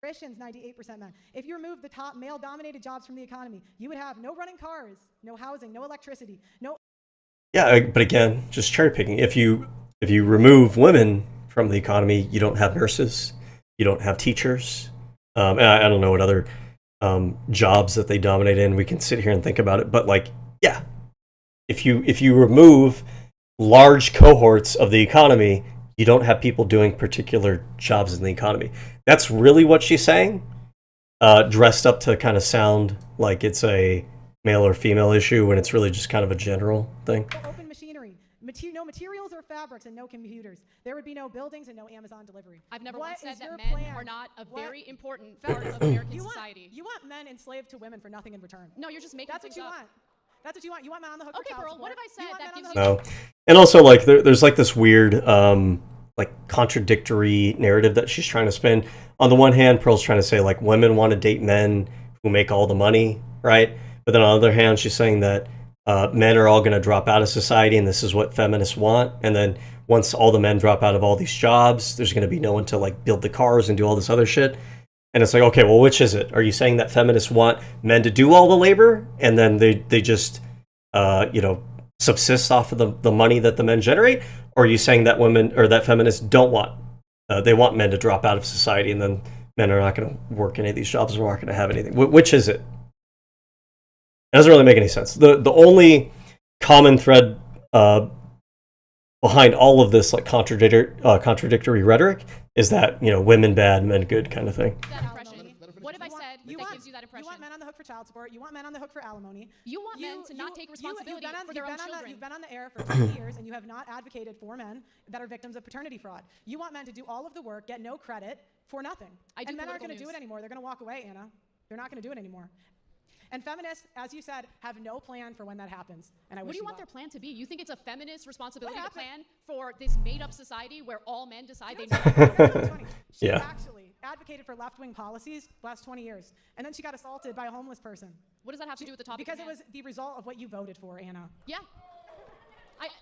Christians, 98% men. If you remove the top male-dominated jobs from the economy, you would have no running cars, no housing, no electricity, no... Yeah, but again, just cherry picking. If you remove women from the economy, you don't have nurses, you don't have teachers. And I don't know what other jobs that they dominate in. We can sit here and think about it, but like, yeah, if you remove large cohorts of the economy, you don't have people doing particular jobs in the economy. That's really what she's saying, dressed up to kind of sound like it's a male or female issue when it's really just kind of a general thing. Open machinery, no materials or fabrics, and no computers. There would be no buildings and no Amazon delivery. I've never What once said is that your men plan? are not a What- very important part of American society. You want men enslaved to women for nothing in return. No, you're just making That's what things you up. want. That's what you want. You want men on the hook Okay, for child Pearl, what support. have I said You want that men on gives the you- hook- No, and also like there's like this weird like contradictory narrative that she's trying to spin. On the one hand, Pearl's trying to say like women want to date men who make all the money, right? But then on the other hand, she's saying that men are all going to drop out of society, and this is what feminists want. And then once all the men drop out of all these jobs, there's going to be no one to like build the cars and do all this other shit. And it's like, okay, well, which is it? Are you saying that feminists want men to do all the labor, and then they just subsist off of the money that the men generate? Or are you saying that women or that feminists don't want they want men to drop out of society, and then men are not going to work any of these jobs or aren't going to have anything? Which is it? It doesn't really make any sense. The only common thread behind all of this like contradictory rhetoric is that women bad, men good kind of thing. That impression. What have I said that gives you that impression? You want men on the hook for child support. You want men on the hook for alimony. You want men to not take responsibility for their own children. You've been on the air for 20 years, and you have not advocated for men that are victims of paternity fraud. You want men to do all of the work, get no credit for nothing. I do And men aren't political going to do news. it anymore. They're going to walk away, Anna. They're not going to do it anymore. And feminists, as you said, have no plan for when that happens. And I What wish do you you want their well. plan to be? You think it's a feminist responsibility to What plan for this made-up society where all men decide they You know know? what's funny? She Yeah. actually advocated for left-wing policies the last 20 years, and then she got assaulted by a homeless person. What does that have to do with the topic? Because at it was hand? the result of what you voted for, Anna. Yeah.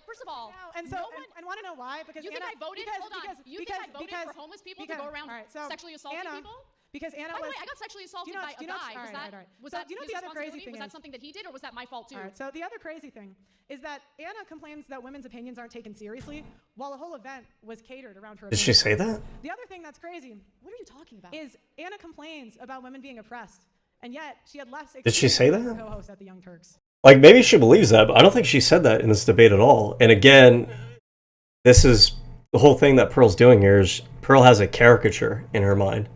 First of all, And so, no one. and want to know why? Because You think Anna, I voted? Because, Hold on. because, You because, think I voted because, for homeless people because, to go around all right, so sexually assaulting Anna, people? Because Anna By the was. way, I got sexually assaulted do you know, by a do you know, guy. all Was right, that all right. was So that do you know his the other crazy responsibility? thing Was that is? something that he did, or was that my fault too? All right, so the other crazy thing is that Anna complains that women's opinions aren't taken seriously, while the whole event was catered around her. Did she opinions. say that? The other thing that's crazy What are you talking about? is Anna complains about women being oppressed, and yet she had less. Did she say experience than that? her co-host at the Young Turks. Like maybe she believes that, but I don't think she said that in this debate at all. And again, this is the whole thing that Pearl's doing here is Pearl has a caricature in her mind.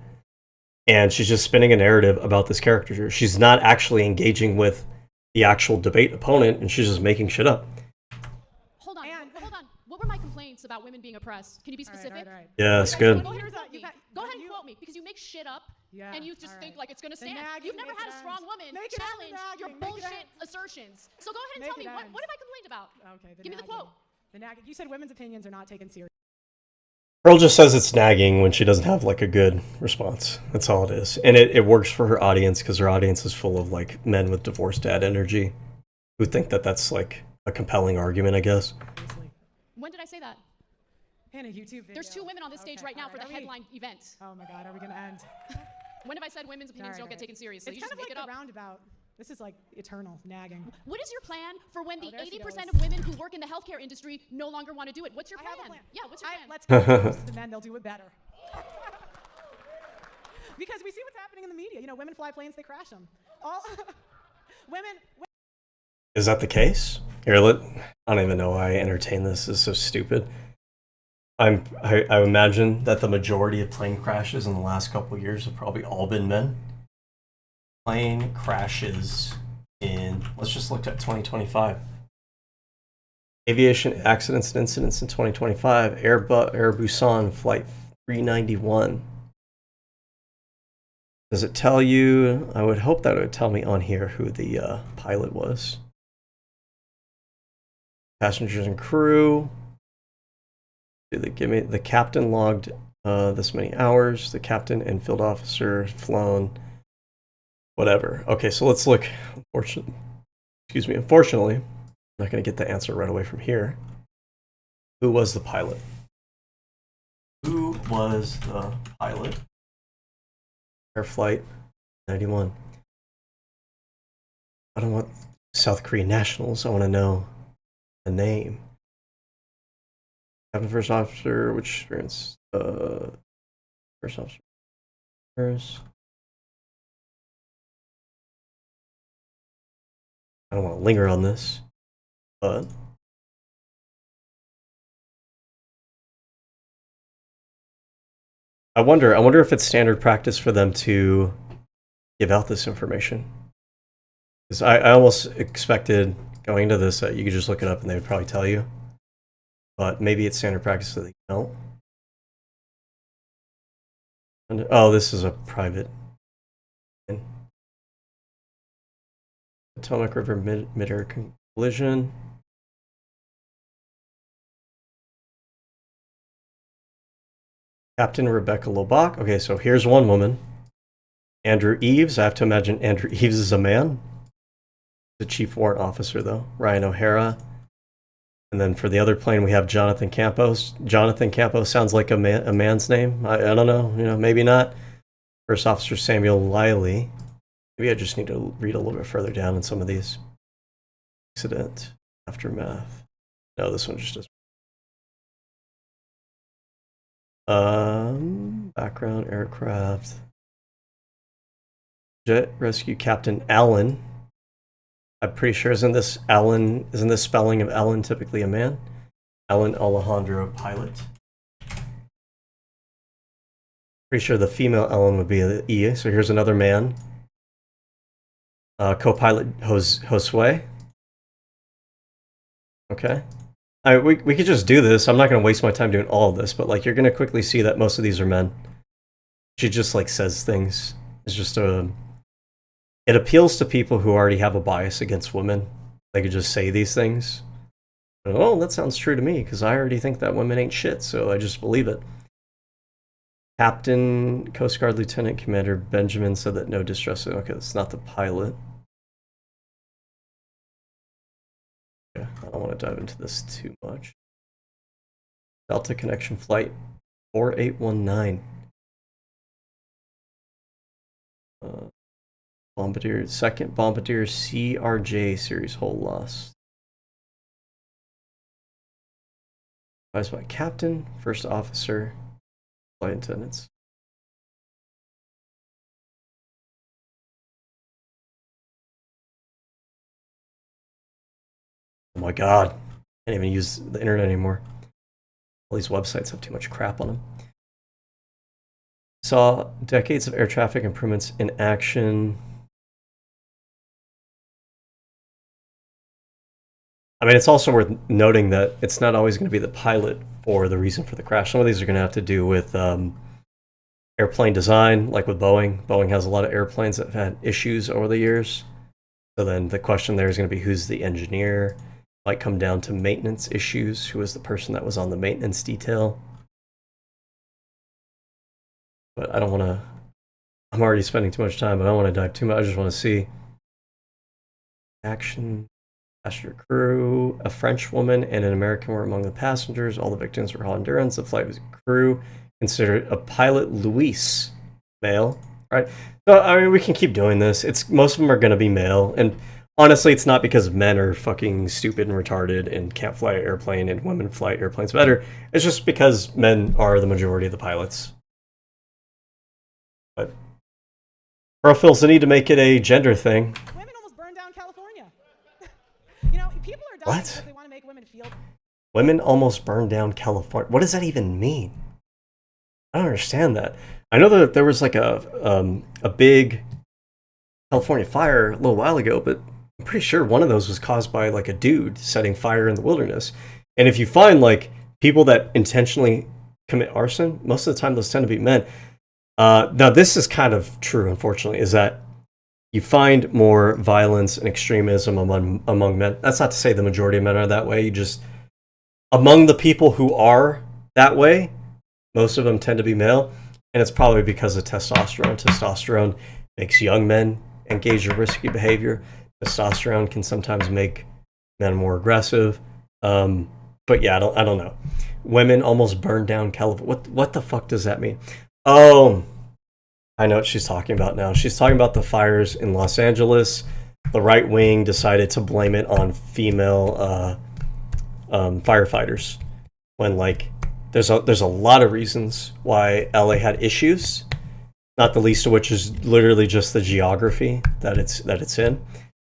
And she's just spinning a narrative about this caricature. She's not actually engaging with the actual debate opponent, and she's just making shit up. Hold on, And- hold on. What were my complaints about women being oppressed? Can you be All right, specific? all right. Yeah, that's Go good. ahead and Here's a- quote me. you've had- Go ahead and you- quote me because you make shit up Yeah, and you just all think right. like it's gonna The stand. nagging, You've never make had it a strong end. woman Make it end, challenge your nagging, make it bullshit end. assertions. So go ahead and Make tell me it end. what have I complained about? Okay. Give me the nagging. quote. The nagging. You said women's opinions are not taken seriously. Pearl just says it's nagging when she doesn't have like a good response. That's all it is. And it works for her audience because her audience is full of like men with divorced dad energy who think that that's like a compelling argument, I guess. Seriously. When did I say that? In a YouTube video. There's two women on this stage Okay, right now all for the are we- headline event. Oh my God, are we gonna end? When have I said women's opinions don't get taken seriously? It's You kind of just like make it the up. roundabout. This is like eternal nagging. What is your plan for when the there she 80% goes. of women who work in the healthcare industry no longer want to do it? What's your I plan? have a plan. Yeah, what's your plan? Let's give the jobs to the men. They'll do it better. Because we see what's happening in the media. You know, women fly planes, they crash them. All women. Is that the case? Here, I don't even know why I entertain this. This is so stupid. I imagine that the majority of plane crashes in the last couple of years have probably all been men. Plane crashes in, let's just look at 2025. Aviation accidents and incidents in 2025. Air Busan flight 391. Does it tell you? I would hope that it would tell me on here who the pilot was. Passengers and crew. Do they give me the captain logged this many hours? The captain and field officer flown. Whatever. Okay, so let's look. Unfortunately, I'm not going to get the answer right away from here. Who was the pilot? Who was the pilot? Air Flight 91. I don't want South Korean nationals. I want to know the name. Captain, first officer, which experience? First officer. First. I don't want to linger on this, but I wonder if it's standard practice for them to give out this information. Because I almost expected going into this that you could just look it up and they would probably tell you. But maybe it's standard practice that they don't. And, oh, this is a private. Potomac River mid-air collision. Captain Rebecca Lobach. Okay, so here's one woman. Andrew Eves. I have to imagine Andrew Eves is a man. The chief warrant officer, though. Ryan O'Hara. And then for the other plane, we have Jonathan Campos. Jonathan Campos sounds like a man's name. I don't know. You know, maybe not. First Officer Samuel Liley. Maybe I just need to read a little bit further down in some of these. Accident. Aftermath. No, this one just doesn't. Background aircraft. Jet Rescue Captain Allen. I'm pretty sure isn't this spelling of Allen typically a man? Allen Alejandro pilot. Pretty sure the female Ellen would be the E. So here's another man. Co-pilot Josue. Okay. We could just do this. I'm not going to waste my time doing all of this, but like you're going to quickly see that most of these are men. She just like says things. It's just it appeals to people who already have a bias against women. They could just say these things. Oh, that sounds true to me because I already think that women ain't shit, so I just believe it. Captain, Coast Guard Lieutenant Commander Benjamin said that no distress. Okay, it's not the pilot. Okay, I don't want to dive into this too much. Delta Connection Flight 4819. Bombardier, second Bombardier CRJ series hull lost. Advised by Captain, First Officer, Flight Attendants. Oh my god. Can't even use the internet anymore. All these websites have too much crap on them. Saw decades of air traffic improvements in action. I mean, it's also worth noting that it's not always going to be the pilot for the reason for the crash. Some of these are going to have to do with airplane design, like with Boeing. Boeing has a lot of airplanes that have had issues over the years. So then the question there is going to be who's the engineer. Might come down to maintenance issues. Who was the person that was on the maintenance detail? But I don't want to. I'm already spending too much time, but I don't want to dive too much. I just want to see action. Passenger crew, a French woman and an American were among the passengers. All the victims were Hondurans. The flight was crew considered a pilot, Luis, male, right? So, I mean, we can keep doing this. It's most of them are going to be male, and honestly, it's not because men are fucking stupid and retarded and can't fly an airplane and women fly airplanes better. It's just because men are the majority of the pilots. But Earl feels the need to make it a gender thing. Women almost burned down California. People are dying because they want to make women feel. Women almost burned down California. What does that even mean? I don't understand that. I know that there was like a big California fire a little while ago, but I'm pretty sure one of those was caused by like a dude setting fire in the wilderness. And if you find like people that intentionally commit arson, most of the time those tend to be men. Now this is kind of true, unfortunately, is that you find more violence and extremism among men. That's not to say the majority of men are that way. You just, among the people who are that way, most of them tend to be male, and it's probably because of testosterone. Testosterone makes young men engage in risky behavior. Testosterone can sometimes make men more aggressive. But yeah, I don't know. Women almost burned down California. What the fuck does that mean? Oh, I know what she's talking about now. She's talking about the fires in Los Angeles. The right wing decided to blame it on female firefighters when like there's a lot of reasons why LA had issues, not the least of which is literally just the geography that it's in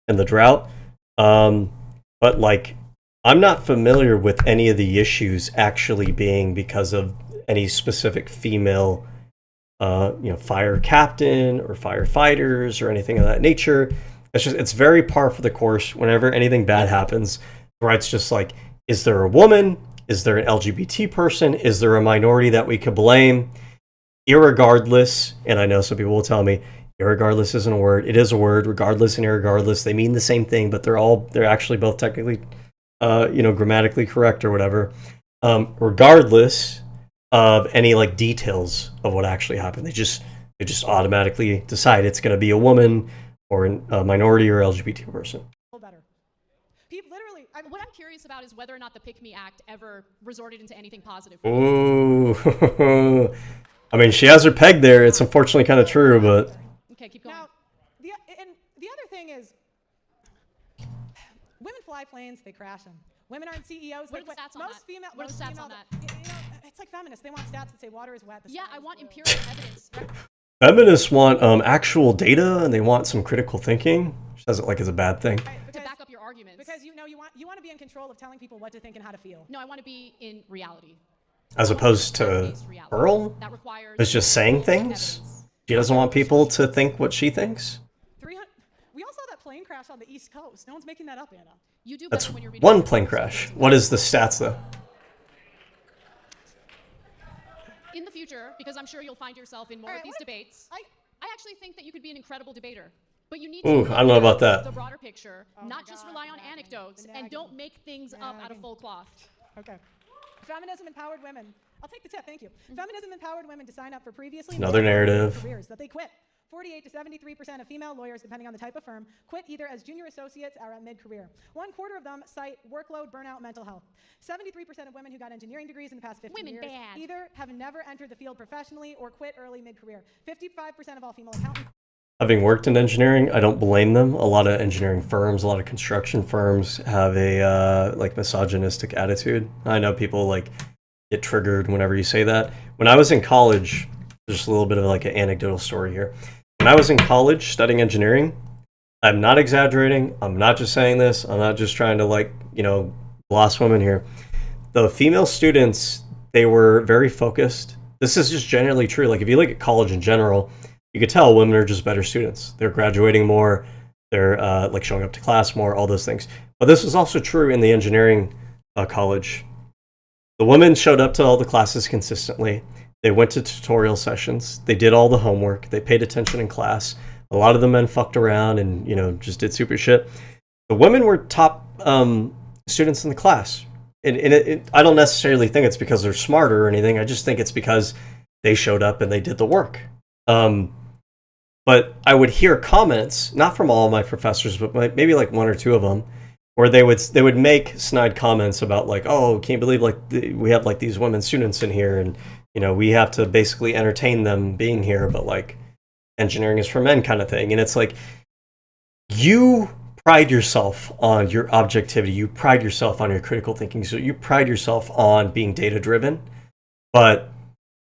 and the drought. But like I'm not familiar with any of the issues actually being because of any specific female fire captain or firefighters or anything of that nature. It's very par for the course. Whenever anything bad happens, the right's just like, is there a woman? Is there an LGBT person? Is there a minority that we could blame? Irregardless, and I know some people will tell me, irregardless isn't a word. It is a word. Regardless and irregardless, they mean the same thing, but they're actually both technically, grammatically correct or whatever. Regardless of any like details of what actually happened, they just automatically decide it's going to be a woman or a minority or LGBT person. Better. People literally. What I'm curious about is whether or not the Pick Me Act ever resorted into anything positive. Ooh. I mean, she has her peg there. It's unfortunately kind of true, but... Okay, keep going. Now, the other thing is, women fly planes, they crash them. Women aren't CEOs. What are the stats on that? What are the stats on that? It's like feminists. They want stats that say water is wet. Yeah, I want empirical evidence. Feminists want actual data, and they want some critical thinking. She says it like it's a bad thing. Right, to back up your arguments. Because you want to be in control of telling people what to think and how to feel. No, I want to be in reality. As opposed to Earl, who's just saying things. She doesn't want people to think what she thinks. We all saw that plane crash on the East Coast. No one's making that up, Anna. You do That's when you're one plane crash. What is the stats, though? In the future, because I'm sure you'll find yourself in more of these debates, I actually think that you could be an incredible debater. But you need to I don't know about that. The broader picture, not just rely on anecdotes, and don't make things up out of full cloth. Okay. Feminism empowered women. I'll take the tip, thank you. Feminism empowered women to sign up for previously another narrative careers that they quit. 48 to 73% of female lawyers, depending on the type of firm, quit either as junior associates or at mid-career. 1/4 of them cite workload, burnout, mental health. 73% of women who got engineering degrees in the past 15 years either have never entered the field professionally or quit early mid-career. 55% of all female accountants. Having worked in engineering, I don't blame them. A lot of engineering firms, a lot of construction firms have a misogynistic attitude. I know people get triggered whenever you say that. When I was in college, just a little bit of an anecdotal story here. When I was in college studying engineering, I'm not exaggerating. I'm not just saying this. I'm not just trying to gloss women here. The female students, they were very focused. This is just generally true. If you look at college in general, you could tell women are just better students. They're graduating more. They're showing up to class more, all those things. But this was also true in the engineering college. The women showed up to all the classes consistently. They went to tutorial sessions. They did all the homework. They paid attention in class. A lot of the men fucked around and, just did super shit. The women were top students in the class. And I don't necessarily think it's because they're smarter or anything. I just think it's because they showed up and they did the work. But I would hear comments, not from all of my professors, but maybe one or two of them, where they would make snide comments about oh, can't believe we have these women students in here, and we have to basically entertain them being here, but engineering is for men kind of thing. And it's like, you pride yourself on your objectivity, you pride yourself on your critical thinking, so you pride yourself on being data driven, but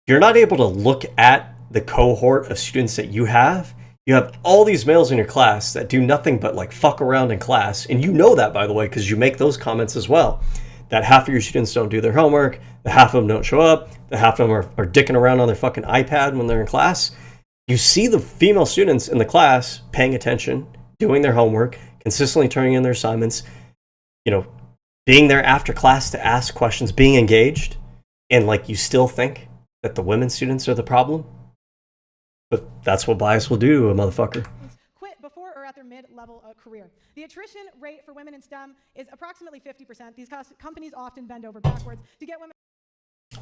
you're not able to look at the cohort of students that you have. You have all these males in your class that do nothing but like fuck around in class, and you know that, by the way, because you make those comments as well, that half of your students don't do their homework, that half of them don't show up, that half of them are dicking around on their fucking iPad when they're in class. You see the female students in the class paying attention, doing their homework, consistently turning in their assignments, being there after class to ask questions, being engaged, and like you still think that the women students are the problem. But that's what bias will do to a motherfucker. Quit before or at their mid-level career. The attrition rate for women in STEM is approximately 50%. These companies often bend over backwards to get women.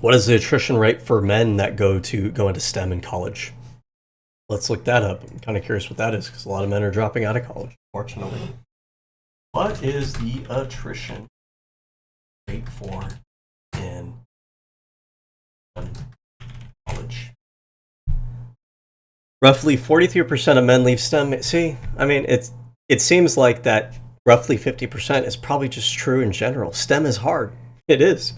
What is the attrition rate for men that go into STEM in college? Let's look that up. I'm kind of curious what that is, because a lot of men are dropping out of college, fortunately. What is the attrition rate for in college? Roughly 43% of men leave STEM. See, I mean, it seems like that roughly 50% is probably just true in general. STEM is hard. It is.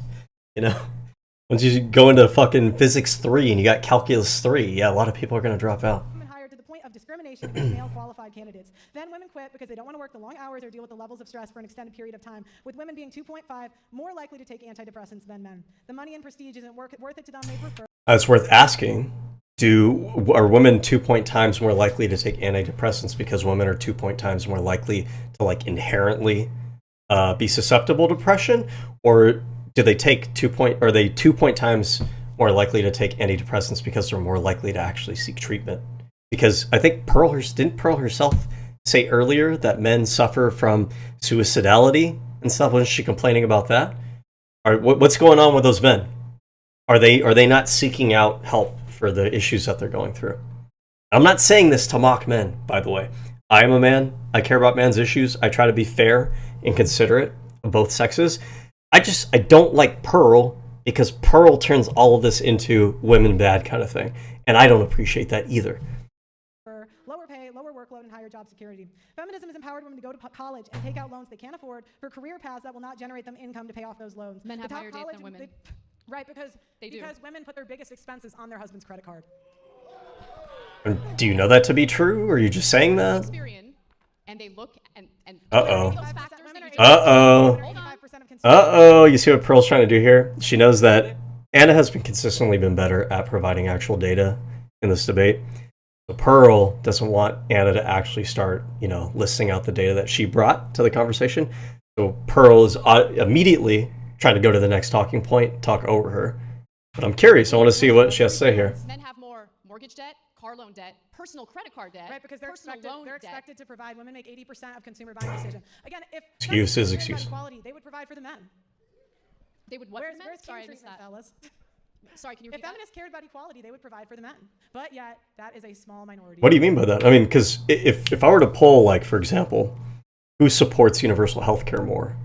Once you go into fucking physics 3 and you got calculus 3, yeah, a lot of people are going to drop out. Hired to the point of discrimination against male qualified candidates. Then women quit because they don't want to work the long hours or deal with the levels of stress for an extended period of time, with women being 2.5 more likely to take antidepressants than men. The money and prestige isn't worth it to them. They prefer. It's worth asking. Are women 2 times more likely to take antidepressants because women are 2 times more likely to like inherently be susceptible to depression, or do they take 2 times more likely to take antidepressants because they're more likely to actually seek treatment? Because I think didn't Pearl herself say earlier that men suffer from suicidality and stuff? Wasn't she complaining about that? What's going on with those men? Are they not seeking out help for the issues that they're going through? I'm not saying this to mock men, by the way. I am a man. I care about men's issues. I try to be fair and considerate of both sexes. I don't like Pearl because Pearl turns all of this into women bad kind of thing. And I don't appreciate that either. Lower pay, lower workload, and higher job security. Feminism has empowered women to go to college and take out loans they can't afford for career paths that will not generate them income to pay off those loans. Men have higher debt than women. Right, because they do. Women put their biggest expenses on their husband's credit card. Do you know that to be true, or are you just saying that? And they look and Uh-oh. Hold on. You see what Pearl's trying to do here? She knows that Anna has consistently been better at providing actual data in this debate. So Pearl doesn't want Anna to actually start, listing out the data that she brought to the conversation. So Pearl is immediately trying to go to the next talking point, talk over her. But I'm curious. I want to see what she has to say here. Men have more mortgage debt, car loan debt, personal credit card debt, right? Because they're expected to provide. Women make 80% of consumer buying decision. Again, if excuse. Equality, they would provide for the men. They would what for men? Sorry, I missed that. Fellas? Sorry, can you repeat If feminists cared about equality, they would provide for the men. But yet, that is a small minority. What do you mean by that? I mean, because if I were to poll, like, for example, who supports universal health care more?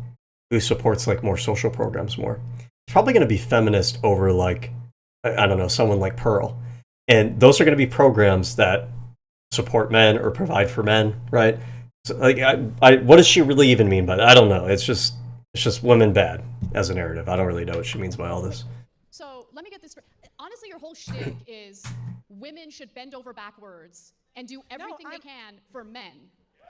Who supports, like, more social programs more? It's probably going to be feminist over, like, I don't know, someone like Pearl. And those are going to be programs that support men or provide for men, right? So, like, what does she really even mean by that? I don't know. It's just women bad as a narrative. I don't really know what she means by all this. So let me get this straight. Honestly, your whole shtick is women should bend over backwards and do everything they can for men.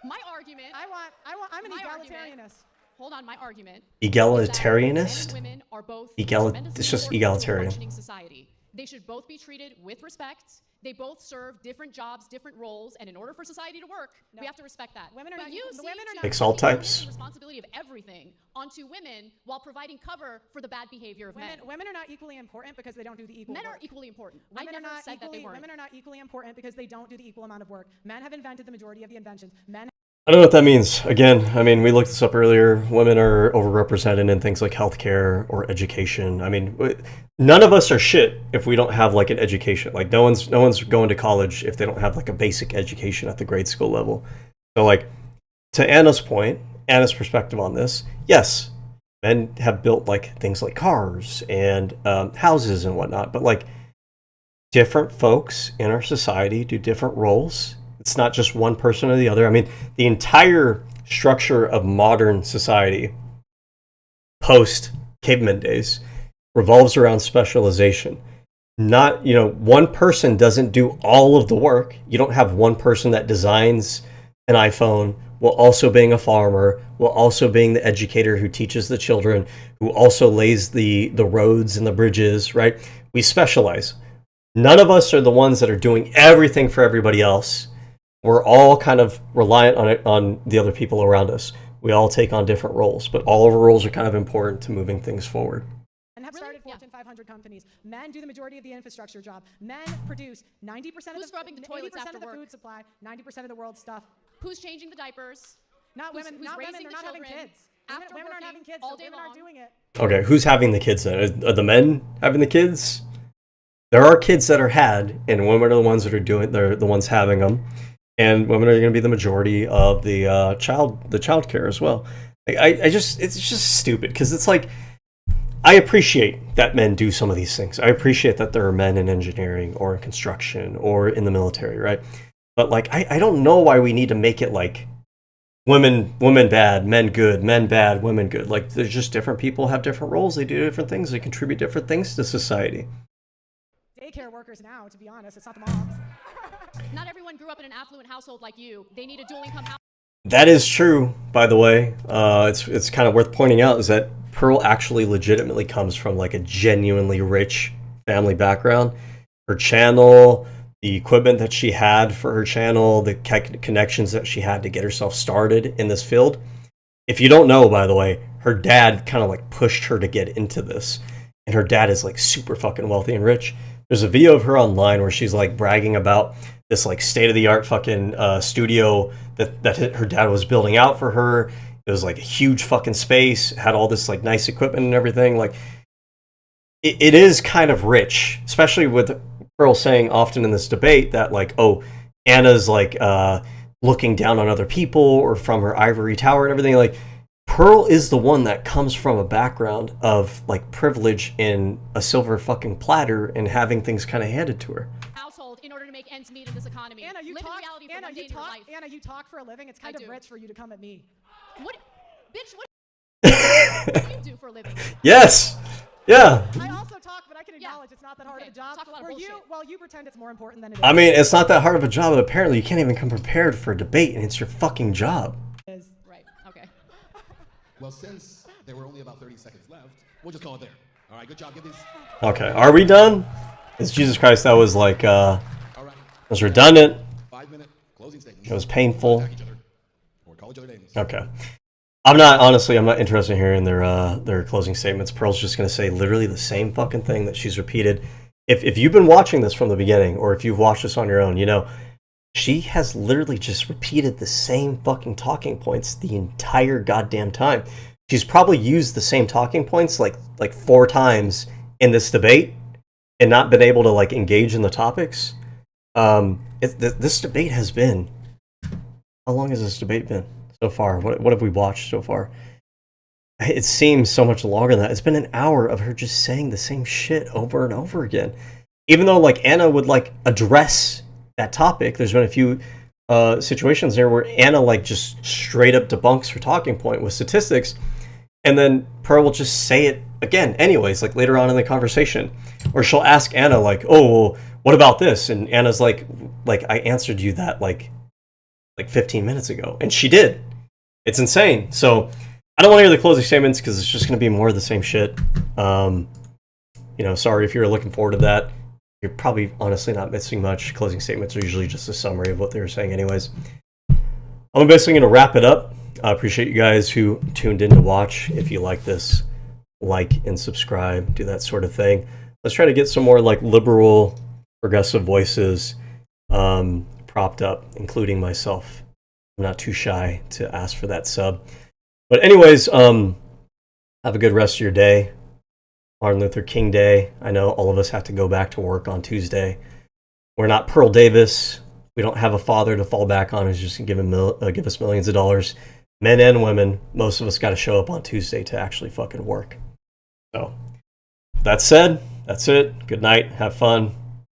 My argument. I'm an egalitarianist. Hold on, my argument. Egalitarianist? Men and women are both It's just egalitarian. functioning society. They should both be treated with respect. They both serve different jobs, different roles, and in order for society to work, we have to respect that. Women are but not you equal. seem Women are to not Takes all put types. the responsibility of everything onto women while providing cover for the bad behavior of men. Women are not equally important because they don't do the equal Men work. are equally important. Women I are never not said that they weren't. Women are not equally important because they don't do the equal amount of work. Men have invented the majority of the inventions. I don't know what that means. Again, I mean, we looked this up earlier. Women are overrepresented in things like healthcare or education. I mean, none of us are shit if we don't have like an education. Like no one's going to college if they don't have like a basic education at the grade school level. So like to Anna's point, Anna's perspective on this, yes, men have built like things like cars and houses and whatnot. But like, different folks in our society do different roles. It's not just one person or the other. I mean, the entire structure of modern society post caveman days revolves around specialization. Not, one person doesn't do all of the work. You don't have one person that designs an iPhone while also being a farmer, while also being the educator who teaches the children, who also lays the roads and the bridges, right? We specialize. None of us are the ones that are doing everything for everybody else. We're all kind of reliant on the other people around us. We all take on different roles, but all of our roles are kind of important to moving things forward. And have started Fortune 500 companies. Men do the majority of the infrastructure job. Men produce 90% Who's scrubbing the toilets 80% after of the work? food supply, 90% of the world's stuff. Who's changing the diapers? Not Who's- women. who's Not women. raising They're the not having children kids. after Women aren't having working kids. all So day women long? aren't doing it. Okay, who's having the kids then? Are the men having the kids? There are kids that are had, and women are the ones that are doing. They're the ones having them, and women are going to be the majority of the child care as well. It's just stupid because it's like, I appreciate that men do some of these things. I appreciate that there are men in engineering or in construction or in the military, right? But like, I don't know why we need to make it like women bad, men good, men bad, women good. Like, there's just different people have different roles. They do different things. They contribute different things to society. Daycare workers now, to be honest. It's not the moms. Not everyone grew up in an affluent household like you. They need a dual income house. That is true, by the way. It's kind of worth pointing out is that Pearl actually legitimately comes from like a genuinely rich family background. Her channel, the equipment that she had for her channel, the connections that she had to get herself started in this field. If you don't know, by the way, her dad kind of like pushed her to get into this. And her dad is like super fucking wealthy and rich. There's a video of her online where she's like bragging about this like state-of-the-art fucking studio that her dad was building out for her. It was like a huge fucking space, had all this like nice equipment and everything. Like, it is kind of rich, especially with Pearl saying often in this debate that like, oh, Anna's like looking down on other people or from her ivory tower and everything. Like, Pearl is the one that comes from a background of like privilege in a silver fucking platter and having things kind of handed to her. Household in order to make ends meet in this economy. Anna, you Live in talk. reality for Anna, one day you in your talk. life. Anna, you talk for a living. It's kind I of do. rich for you to come at me. What, bitch? What do you do for a living? Yes. Yeah. I also talk, but I can acknowledge it's not that hard Okay, of a job. talk a lot of For you, bullshit. well, you pretend it's more important than it is. I mean, it's not that hard of a job, but apparently you can't even come prepared for a debate, and it's your fucking job. Right. Okay. Well, since there were only about 30 seconds left, we'll just call it there. All right, good job. Give these. Okay, are we done? It's Jesus Christ, that was like, All right. it was redundant. 5-minute closing statements. It was painful. Attack each other or call each other names. Okay. I'm not interested in hearing their closing statements. Pearl's just going to say literally the same fucking thing that she's repeated. If you've been watching this from the beginning, or if you've watched this on your own, you know, she has literally just repeated the same fucking talking points the entire goddamn time. She's probably used the same talking points like 4 times in this debate and not been able to like engage in the topics. This debate has been... How long has this debate been so far? What have we watched so far? It seems so much longer than that. It's been an hour of her just saying the same shit over and over again. Even though like Anna would like address that topic, there's been a few situations there where Anna like just straight up debunks her talking point with statistics, and then Pearl will just say it again anyways, like later on in the conversation. Or she'll ask Anna like, oh, well, what about this? And Anna's like I answered you that like 15 minutes ago. And she did. It's insane. So I don't want to hear the closing statements because it's just going to be more of the same shit. Sorry if you're looking forward to that. You're probably honestly not missing much. Closing statements are usually just a summary of what they were saying anyways. I'm basically going to wrap it up. I appreciate you guys who tuned in to watch. If you like this, like and subscribe, do that sort of thing. Let's try to get some more like liberal, progressive voices propped up, including myself. I'm not too shy to ask for that sub. But anyways, have a good rest of your day. Martin Luther King Day. I know all of us have to go back to work on Tuesday. We're not Pearl Davis. We don't have a father to fall back on who's just going to give us millions of dollars. Men and women, most of us got to show up on Tuesday to actually fucking work. So, that said, that's it. Good night. Have fun.